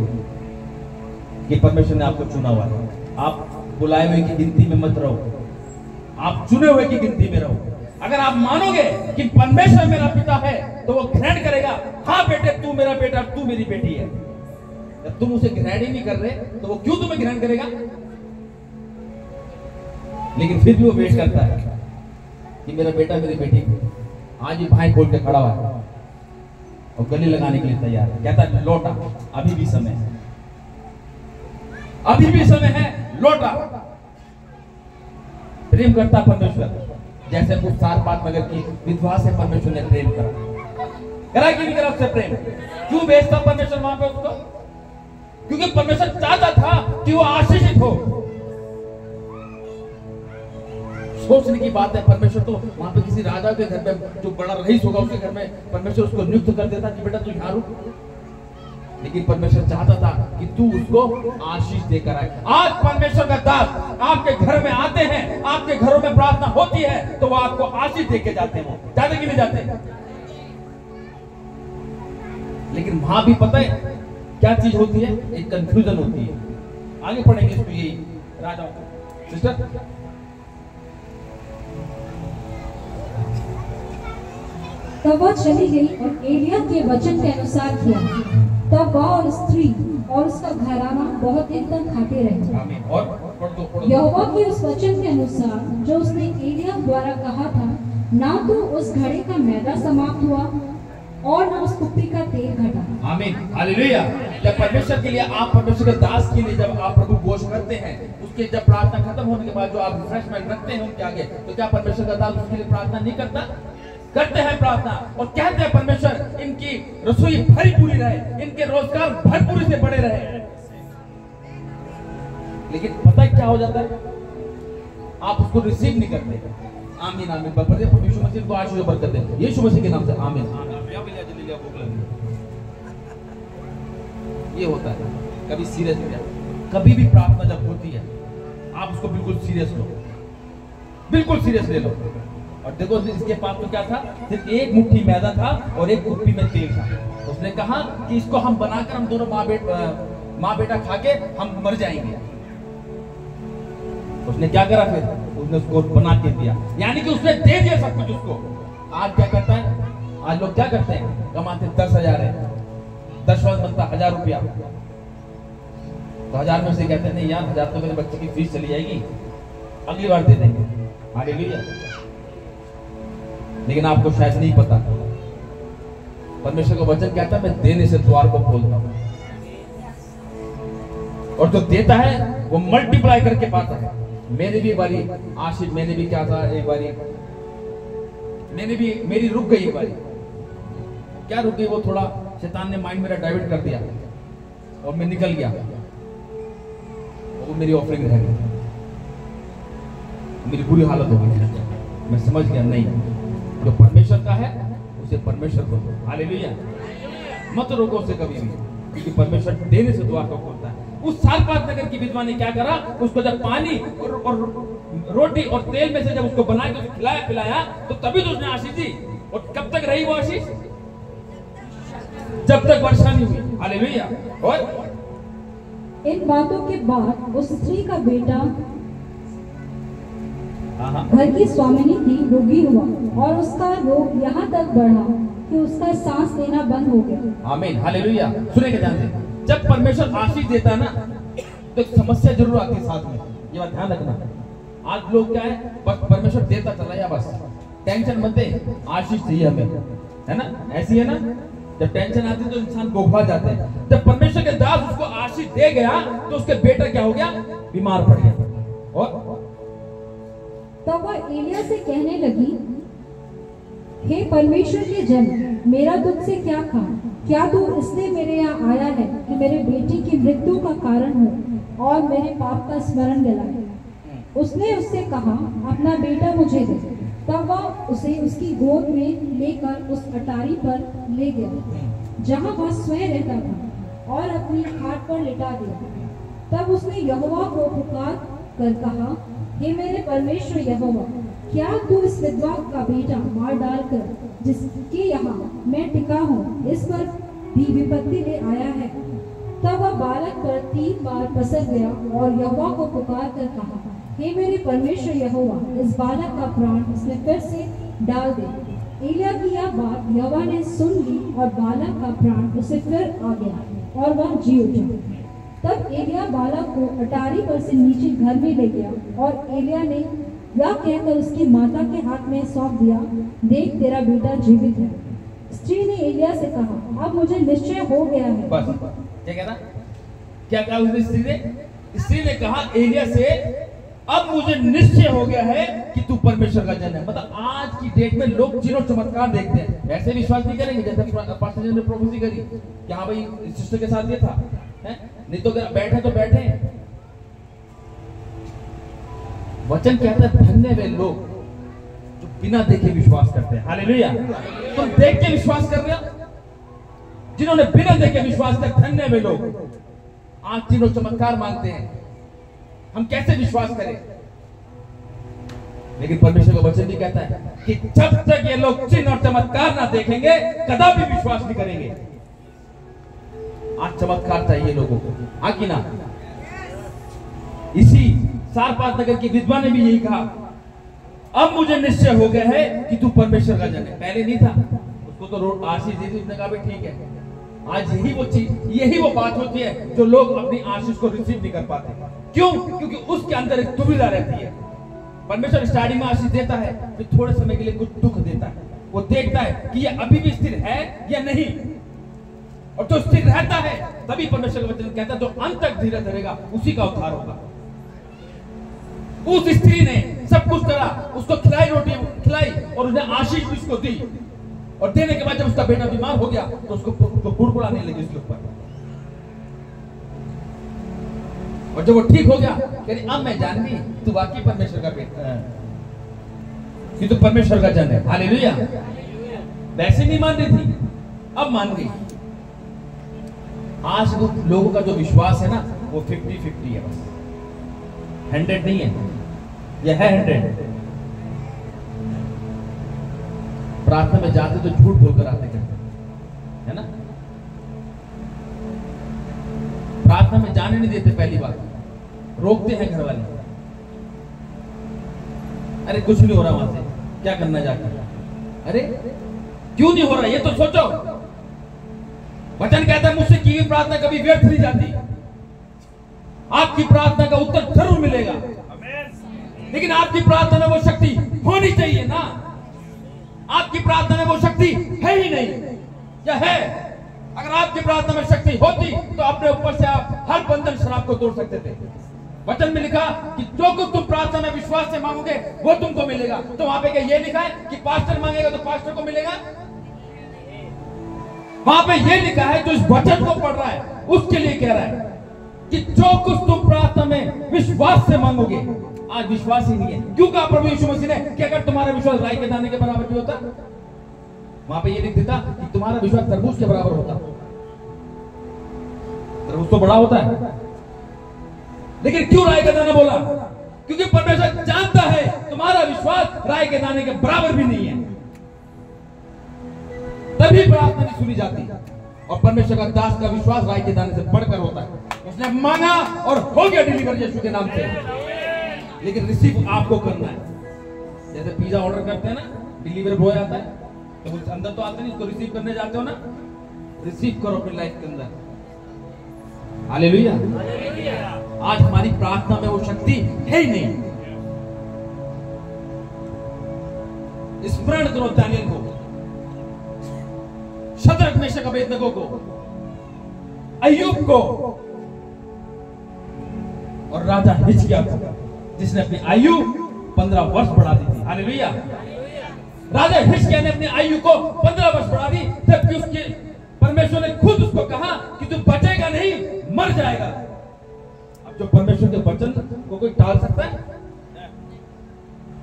कि परमेश्वर ने आपको चुना हुआ है। आप बुलाए हुए की गिनती में मत रहो, आप चुने हुए की गिनती में रहो। अगर आप मानोगे कि परमेश्वर मेरा पिता है तो वो ग्रहण करेगा, हाँ बेटे तू मेरा बेटा, तू मेरी बेटी है। जब तुम उसे ग्रहण ही नहीं कर रहे तो वो क्यों तुम्हें ग्रहण करेगा? लेकिन फिर भी वो वेट करता है कि मेरा बेटा मेरी बेटी। आज ही भाई खोल के खड़ा हुआ है और गले लगाने के लिए तैयार है। कहता है लौटा, अभी भी समय है, अभी भी समय है, लौटा। प्रेम करता परमेश्वर जैसे उस सारपात नगर की विधवा से परमेश्वर ने प्रेम करा कि नहीं करा उससे प्रेम? क्यों भेजता परमेश्वर वहां पे उसको? क्योंकि परमेश्वर चाहता था कि वो आशीषित हो। सोचने की बात है, परमेश्वर तो वहां पे किसी राजा के घर में जो बड़ा रईस होगा उसके घर में परमेश्वर उसको नियुक्त कर देता कि बेटा तू यहाँ रुक, लेकिन परमेश्वर चाहता था कि तू उसको आशीष देकर आए। आज परमेश्वर का दास आपके घर में आते हैं, आपके घरों में प्रार्थना होती है तो वो आपको आशीष देके जाते हैं। वो जाते कि नहीं जाते? लेकिन वहां भी पता है क्या चीज होती है? एक कंफ्यूजन होती है। आगे पढ़ेंगे इसको, यही राजा सिस्टर। तब वह चली गई और एलिय्याह के वचन के अनुसार किया। तब वह और स्त्री और उसका घराना बहुत दिन तक खाते रहे। आमीन। और पढ़ दो। यहोवा के उस वचन के अनुसार जो उसने एलिय्याह द्वारा कहा था, ना तो उस घड़े का मैदा समाप्त हुआ और न उस कुप्पी का तेल घटा। आमीन, हालेलुया। जब परमेश्वर के लिए आप, परमेश्वर के दास के लिए जब आप प्रभु घोष करते हैं, उसके जब प्रार्थना खत्म होने के बाद जो आप रिफ्रेशमेंट रखते हैं उनके आगे, तो क्या परमेश्वर का दास उसके लिए प्रार्थना नहीं करता? करते हैं प्रार्थना और कहते हैं परमेश्वर इनकी रसोई भरी पूरी रहे, इनके रोजगार भरपूरी से बढ़े रहे। लेकिन पता है क्या हो जाता है? आप उसको रिसीव नहीं करते। आमीन आमीन। प्रभु यीशु मसीह को आशीष बरकत दे, यीशु मसीह के नाम से आमीन। ये होता है। कभी सीरियस हो जाए, कभी भी प्रार्थना जब होती है आप उसको बिल्कुल सीरियस लो, बिल्कुल सीरियस ले लो। और देखो इसके पास तो क्या था? सिर्फ एक मुट्ठी मैदा था और एक कुप्पी में तेल था। उसने कहा कि इसको हम बनाकर हम दोनों माँ बेटा खा के हम मर जाएंगे। उसने क्या करा फिर? उसने उसको बना के दिया, यानी कि उसने दे दिया सब कुछ उसको। आज क्या करता है? आज लोग क्या करते हैं? कमाते 10,000 है, 10 वर्ष बनता 1,000 रुपया, तो 1,000 में से कहते हैं नहीं यार 1,000 तो मेरे बच्चे की फीस चली जाएगी, अगली बार दे देंगे। हालेलुया। लेकिन आपको शायद नहीं पता, परमेश्वर का वचन कहता है मैं देने से द्वार को खोलता हूं, और जो देता है वो मल्टीप्लाई करके पाता है। मेरी भी बारी आशीष, मैंने भी क्या था एक बारी, मेरी रुक गई एक बारी। क्या रुक गई? वो थोड़ा शैतान ने माइंड मेरा डाइवर्ट कर दिया और मैं निकल गया, और वो मेरी ऑफरिंग रह गई। मेरी बुरी हालत हो गई। मैं समझ गया नहीं, जो परमेश्वर का है उसे परमेश्वर को दो। हालेलुया। मत रोको उसे कभी भी, क्योंकि परमेश्वर देने से द्वार को खोलता है। उस सारपात नगर की विधवा ने क्या करा? उसको जब पानी और रोटी और तेल में से जब उसको बना के खिलाया पिलाया, तो तभी तो उसने आशीष दी। और कब तक रही वो आशीष? जब तक वर्षा नहीं हुई। हालेलुया। और इन बातों के बाद उस स्त्री का बेटा घर की स्वामिनी थी रोगी हुआ, और उसका रोग यहाँ तक बढ़ा कि उसका सांस लेना बंद हो गया। आमीन, हालेलुया। सुनेंगे ध्यान से, जब परमेश्वर आशीष देता है ना, तो एक समस्या जरूर आती है साथ में, ये बात ध्यान रखना। आज लोग क्या है, बस परमेश्वर देता चला या बस टेंशन मत दे, आशीष चाहिए हमें, है ना? ऐसी है ना? जब टेंशन आती है तो इंसान गोखा जाते हैं। जब परमेश्वर के दास उसको आशीष दे गया तो उसके बेटा क्या हो गया? बीमार पड़ गया। और तब वह एलिय्याह से कहने लगी, हे परमेश्वर के जन, मेरा तुझसे क्या काम? क्या तू इसलिए मेरे यहाँ आया है कि मेरे बेटी की मृत्यु का कारण हो और मेरे पाप का स्मरण दिलाए? उसने उससे कहा, अपना बेटा मुझे दे। तब वह उसे उसकी गोद में लेकर उस अटारी पर ले गया जहाँ वह स्वयं रहता था, और अपनी खाट पर लिटा दिया। तब उसने यहोवा को पुकार कर कहा, हे मेरे परमेश्वर यहोवा, क्या तू इस विधवा का बेटा मार डालकर जिसके यहाँ मैं टिका हूँ इस पर भी विपत्ति ले आया है? तब वह बालक पर 3 बार पसर गया और यहोवा को पुकार कर कहा, हे मेरे परमेश्वर यहोवा, इस बालक का प्राण इसने फिर से डाल दे। एलिय्याह की यह बात यहोवा ने सुन ली, और बालक का प्राण उसे फिर आ गया और वह जी उठा। तब एलिय्याह बालक को अटारी पर से नीचे घर में ले गया, और एलिय्याह ने यह कहकर उसकी माता के हाथ में सौंप दिया, देख तेरा बेटा जीवित है। स्त्री ने एलिय्याह से कहा, अब मुझे निश्चय हो गया है। बस क्या कहना? क्या कहा उसने? स्त्री ने कहा एलिय्याह से, अब मुझे निश्चय हो गया है कि तू परमेश्वर का जन है। मतलब आज की डेट में लोग चिन्ह चमत्कार देखते हैं, ऐसे विश्वास नहीं करेंगे जैसे पास्टर जी ने प्रोफेसी करी कि हाँ भाई सिस्टर के साथ ये था, है? नहीं तो बैठे तो बैठे। वचन कहता है धन्य वे लोग जो बिना देखे विश्वास करते हैं। हालेलुया। तुम देख के विश्वास कर रहे हो? जिन्होंने बिना देखे विश्वास कर, धन्य वे लोग। आज तीनों चमत्कार मांगते हैं, हम कैसे विश्वास करें? लेकिन परमेश्वर का वचन भी कहता है कि जब तक ये लोग चिन्ह और चमत्कार ना देखेंगे कदापि विश्वास नहीं करेंगे। आज चमत्कार चाहिए लोगों को, हाँ कि ना? इसी सारपात नगर की विधवा ने भी यही कहा, अब मुझे निश्चय हो गया है कि तू परमेश्वर का जन है। पहले नहीं था, उसको तो आशीष दी थी, उसने कहा भी ठीक है। आज यही वो चीज, यही वो बात होती है जो लोग अपनी आशीष को रिसीव नहीं कर पाते। क्यों? क्योंकि उसके अंदर एक दुविधा रहती है। परमेश्वर स्टार्टिंग में आशीष देता है, फिर थोड़े समय के लिए कुछ दुख देता है। वो देखता है कि ये अभी भी स्थिर है या नहीं, और जो स्थिर रहता है तभी परमेश्वर का वचन कहता है जो अंत तक धीरज धरेगा उसी का उद्धार होगा। उस स्त्री ने सब कुछ करा, उसको खिलाई, रोटी खिलाई और उसने आशीष भी उसको दी, और देने के बाद जब उसका बेटा बीमार हो गया तो उसको बुड़बुड़ाने लगी उसके ऊपर, और जब वो ठीक हो गया कहती अब मैं जान गई तू वाकई परमेश्वर का बेटा है, कि तू परमेश्वर का जन है। हालेलुया। वैसे नहीं मान रही थी, अब मान गई। आज लोगों का जो विश्वास है ना वो 50-50 है, बस 100 नहीं है। यह है 100। प्रार्थना में जाते तो झूठ बोलकर आते करते, है ना? प्रार्थना में जाने नहीं देते, पहली बात रोकते हैं घर वाले। अरे कुछ नहीं हो रहा वहां से, क्या करना जाकर? अरे क्यों नहीं हो रहा ये तो सोचो। वचन कहता है मुझसे की हुई प्रार्थना कभी व्यर्थ नहीं जाती। आपकी प्रार्थना का उत्तर जरूर मिलेगा, लेकिन आपकी प्रार्थना में वो शक्ति होनी चाहिए ना। आपकी प्रार्थना में वो शक्ति है ही नहीं, या है? अगर आपकी प्रार्थना में शक्ति होती तो अपने ऊपर से आप हर बंधन शराब को तोड़ सकते थे। वचन में लिखा कि जो कुछ तुम प्रार्थना में विश्वास से मांगोगे वो तुमको मिलेगा। तो वहां पे क्या ये लिखा है कि पास्टर मांगेगा तो पास्टर को मिलेगा? वहां पे ये लिखा है जो इस वचन को पढ़ रहा है उसके लिए कह रहा है कि जो कुछ तुम प्रार्थना में विश्वास से मांगोगे। आज विश्वास ही नहीं है। क्यों कहा प्रभु यीशु मसीह ने कि अगर तुम्हारा विश्वास राई के दाने के बराबर भी होता, वहां पे ये लिख देता कि तुम्हारा विश्वास तरबूज के बराबर होता। तरबूज तो बड़ा होता है, लेकिन क्यों राई का दाना बोला? क्योंकि परमेश्वर जानता है तुम्हारा विश्वास राई के दाने के बराबर भी नहीं है, तभी प्रार्थना नहीं सुनी जाती। और परमेश्वर का दास का विश्वास राई के दाने से बढ़कर होता है। उसने मांगा और हो गया डिलीवर यीशु के नाम से। लेकिन रिसीव आपको करना है। जैसे पिज्जा ऑर्डर करते हैं ना, डिलीवरी बॉय आता है तो कुछ अंदर तो आते नहीं, उसको रिसीव करने जाते हो ना, रिसीव करो अपनी लाइफ के अंदर। हालेलुया। आज हमारी प्रार्थना में वो शक्ति है ही नहीं। स्मरण करो दानियल को, शद्रक मेशक अबेदनगो को, अय्यूब को और राजा हिजकिय्याह को, जिसने अपनी आयु 15 वर्ष बढ़ा दी थी। हालेलुया। राजा हिजकिय्याह ने अपनी आयु को 15 वर्ष बढ़ा दी, जबकि उसके परमेश्वर ने खुद उसको कहा कि तू बचेगा नहीं, मर जाएगा। अब जो परमेश्वर के वचन को कोई टाल सकता है?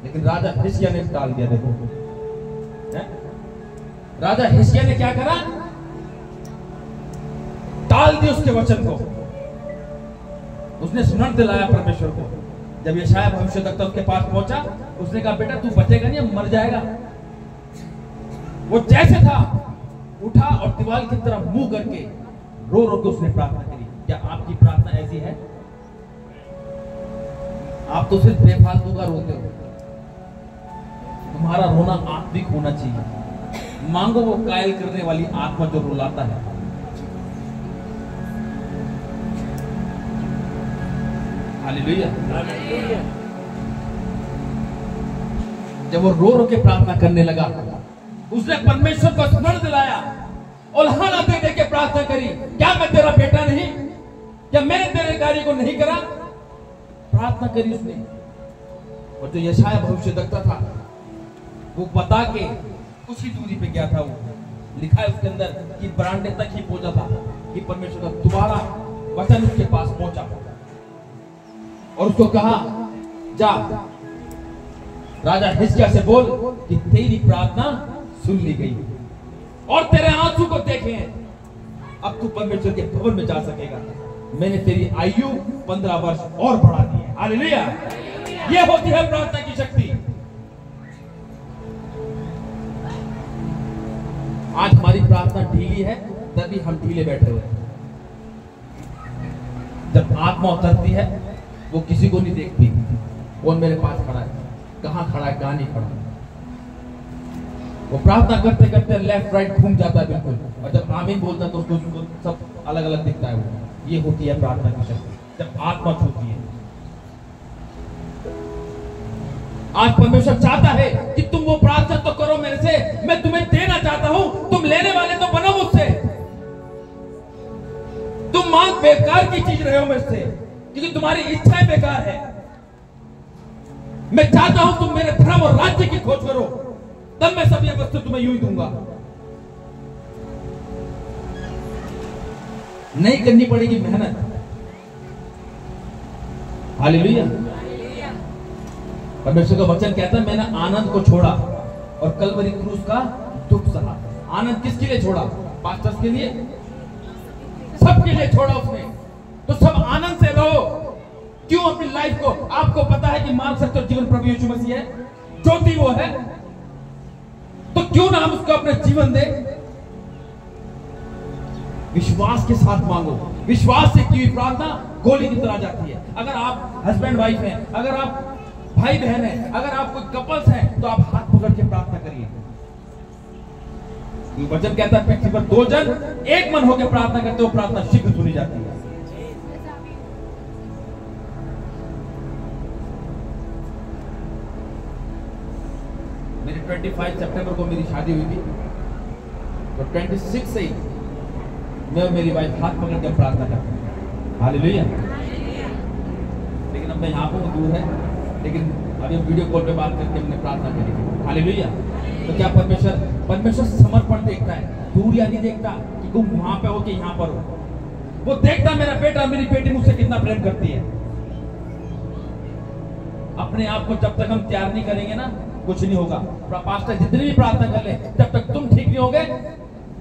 लेकिन राजा हिजकिय्याह ने टाल दिया। देखो राजा हिजकिय्याह ने क्या करा? टाल दिया उसके वचन को। उसने स्मरण दिलाया परमेश्वर को। जब यशायाह भविष्यद्वक्ता उसके पास पहुंचा, उसने कहा बेटा तू बचेगा नहीं, मर जाएगा। वो जैसे था उठा और दीवार की तरफ मुंह करके रो रो के उसने प्रार्थना करी। क्या आपकी प्रार्थना ऐसी है? आप तो सिर्फ बेफालतू का रोते हो। तुम्हारा रोना आत्मिक होना चाहिए। मांगो वो कायल करने वाली आत्मा जो रुलाता है। हालेलुया। जब वो रो रो के प्रार्थना करने लगा, उसने परमेश्वर को स्मरण दिलाया और उल्हाना दे दे के प्रार्थना करी, क्या मैं तेरा बेटा नहीं? क्या मैंने तेरे कार्य को नहीं करा? प्रार्थना करी उसने। और जो यशायाह भविष्यद्वक्ता था वो बता के कुछ ही दूरी पे गया था। वो लिखा है उसके अंदर कि बरामदे तक ही पहुंचा था कि परमेश्वर का दोबारा वचन उसके पास पहुंचा और उसको कहा जा राजा हिजकिय्याह से बोल कि तेरी प्रार्थना सुन ली गई और तेरे आंसू को देखे हैं। अब तू परमेश्वर के भवन में जा सकेगा। मैंने तेरी आयु 15 वर्ष और बढ़ा दी है। हालेलुया। ये होती है प्रार्थना की शक्ति। आज हमारी प्रार्थना ढीली है, तभी हम ढीले बैठे हुए हैं। जब आत्मा उतरती है वो किसी को नहीं देखती, कौन मेरे पास खड़ा है, कहां खड़ा है, कहां नहीं खड़ा। वो प्रार्थना करते करते लेफ्ट राइट घूम जाता है बिल्कुल, और जब आमीन बोलता है तो उसको सब अलग अलग दिखता है। वो ये होती है प्रार्थना की शक्ति, जब आत्मा छूती है। आज परमेश्वर चाहता है कि तुम वो प्रार्थना तो करो मेरे से, मैं तुम्हें देना चाहता हूं, तुम लेने वाले तो बनो मुझसे। तुम मांग बेकार की चीज रहे हो मेरे से, क्योंकि तुम्हारी इच्छाएं बेकार है। मैं चाहता हूं तुम मेरे धर्म और राज्य की खोज करो, तब मैं सब ये वस्तु तुम्हें यूं ही दूंगा। नहीं करनी पड़ेगी मेहनत। हालेलुया। परमेश्वर का वचन कहता है मैंने आनंद को छोड़ा और कलवरी क्रूस का दुख सहा। आनंद किसके लिए छोड़ा? पास्टर्स के लिए, सबके लिए छोड़ा उसने। तो सब आनंद से रहो। क्यों अपनी लाइफ को, आपको पता है कि मान सकते हो जीवन प्रभु यीशु मसीह है, ज्योति वो है, तो क्यों ना हम उसको अपना जीवन दे। विश्वास के साथ मांगो। विश्वास से की हुई प्रार्थना गोली की तरह जाती है। अगर आप हस्बैंड वाइफ हैं, अगर आप भाई बहन हैं, अगर आप कोई कपल्स हैं, तो आप हाथ पकड़ के प्रार्थना करिए। वचन कहता है पृथ्वी पर 2 जन एक मन होकर प्रार्थना करते हो, प्रार्थना शीघ्र सुनी जाती है। मेरी 25 सितंबर को मेरी शादी हुई थी, तो 26 से ही मैं और मेरी वाइफ हाथ पकड़ के प्रार्थना करते हैं। हालेलुया। लेकिन अब मैं यहाँ पर दूर है, लेकिन अभी वीडियो कॉल पे बात करके हमने प्रार्थना करी। हालेलुया। तो क्या परमेश्वर समर्पण देखता है, दूर या नहीं देखता कि तुम वहां पे हो कि यहाँ पर हो। वो देखता मेरा बेटा मेरी बेटी मुझसे कितना प्रेम करती है। अपने आप को जब तक हम तैयार नहीं करेंगे ना, कुछ नहीं होगा। पास्टर जितनी भी प्रार्थना कर ले, जब तक तुम ठीक नहीं होगे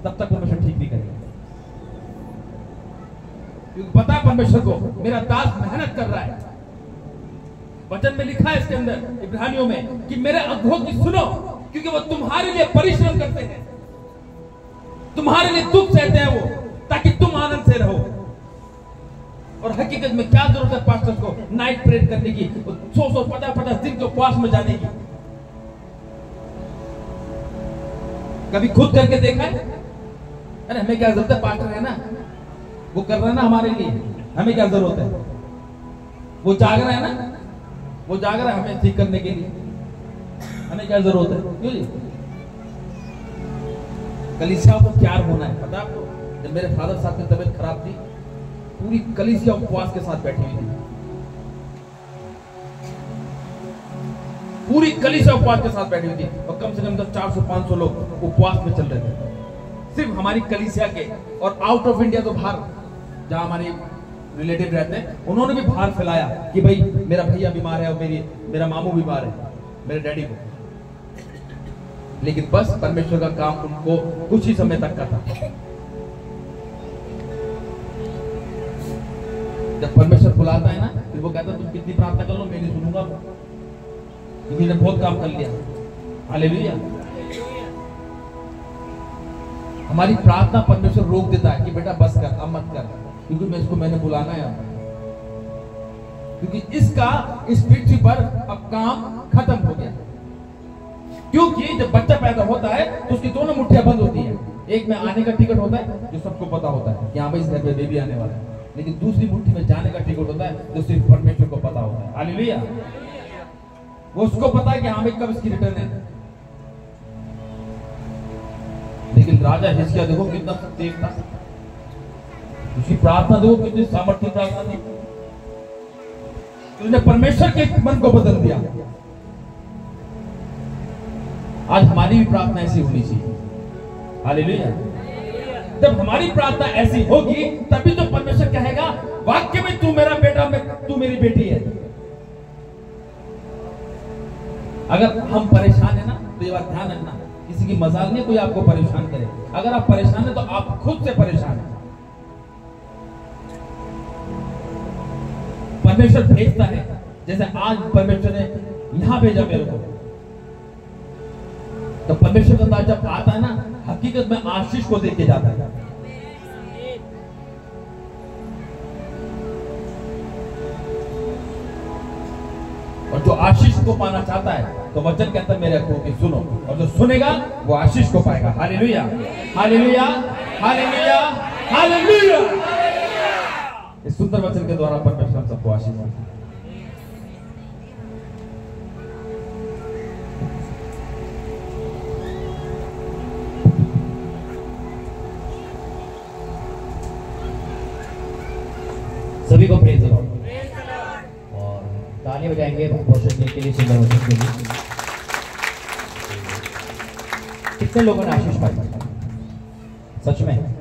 तब तक परमेश्वर ठीक नहीं करेगा। क्योंकि पता है परमेश्वर को मेरा दास मेहनत कर रहा है। वचन में लिखा है इसके अंदर इब्रानियों में कि मेरे अगुओं की सुनो, क्योंकि वो तुम्हारे लिए परिश्रम करते हैं, तुम्हारे लिए दुख सहते हैं वो, ताकि तुम आनंद से रहो। और हकीकत में क्या जरूरत है पास्टर्स को नाइट प्रेयर करने की, 100-150 दिन के उपवास में जाने की? कभी खुद करके देखा है? अरे हमें क्या जरूरत है, पास्टर है ना, वो कर रहा है ना हमारे लिए, हमें क्या जरूरत है? वो जाग रहा है ना, वो जाग रहा है हमें ठीक करने के लिए, हमें क्या जरूरत है? क्यों जी? कलीसिया को तैयार होना है। पता आपको, जब मेरे फादर साहब की तबीयत खराब थी, पूरी कलीसिया उपवास के साथ बैठी हुई थी। पूरी कलीसिया उपवास के साथ बैठी हुई थी, और कम से कम 400-500 लोग उपवास में चल रहे थे, सिर्फ हमारी कलीसिया के। और आउट ऑफ इंडिया तो बाहर जहां हमारे रिलेटिव रहते हैं, उन्होंने भी बाहर फैलाया कि भाई मेरा भैया बीमार है और मेरा मामू बीमार है, मेरे डैडी को। लेकिन बस परमेश्वर का काम उनको कुछ ही समय तक का था। जब परमेश्वर बुलाता है ना, फिर वो कहता है तुम कितनी प्रार्थना कर लो, मैं नहीं सुनूंगा, क्योंकि मैंने बहुत काम कर लिया। हालेलुया। हमारी प्रार्थना परमेश्वर रोक देता है कि बेटा बस कर, अब मत कर, क्योंकि मैंने बुलाना है, क्योंकि इसका इस पृथ्वी पर अब काम खत्म हो गया। क्योंकि जब बच्चा पैदा होता है तो उसकी दोनों मुट्ठियां बंद होती है। एक में आने का टिकट होता है जो सबको पता होता है कि हाँ भाई इस घर में बेबी आने वाला है, लेकिन दूसरी मुट्ठी में जाने का टिकट होता है जो सिर्फ परमेश्वर को पता होता है। हालेलुया। वो उसको पता है कि हाँ भाई कब इसकी रिटर्न है। लेकिन राजा हिजकिय्याह देखो कितना तेज था, उसकी प्रार्थना देखो कितनी सामर्थ्य प्रार्थना थी, उसने परमेश्वर के मन को बदल दिया। आज हमारी भी प्रार्थना ऐसी होनी चाहिए। हालेलुया। जब हमारी प्रार्थना ऐसी होगी तभी तो परमेश्वर कहेगा वाक्य में तू मेरा बेटा, तू मेरी बेटी है। अगर हम परेशान है ना, तो ये बात ध्यान रखना, किसी की मजाल नहीं कोई आपको परेशान करे। अगर आप परेशान है तो आप खुद से परेशान है। परमेश्वर भेजता है, जैसे आज परमेश्वर ने यहां भेजा मेरे को, तो परमेश्वर का दास जब आता है ना, हकीकत में आशीष को देके जाता है। और जो आशीष को पाना चाहता है तो वचन कहता है मेरे को कि सुनो, और जो सुनेगा वो आशीष को पाएगा। Hallelujah, hallelujah, hallelujah, hallelujah. इस सुंदर वचन के द्वारा परमेश्वर हम सबको आशीष देता है। सभी को प्रेज द लॉर्ड और ताली बजाएंगे वर्षन के लिए, सुंदर वचन के लिए। कितने लोगों ने आशीष पाई सच में?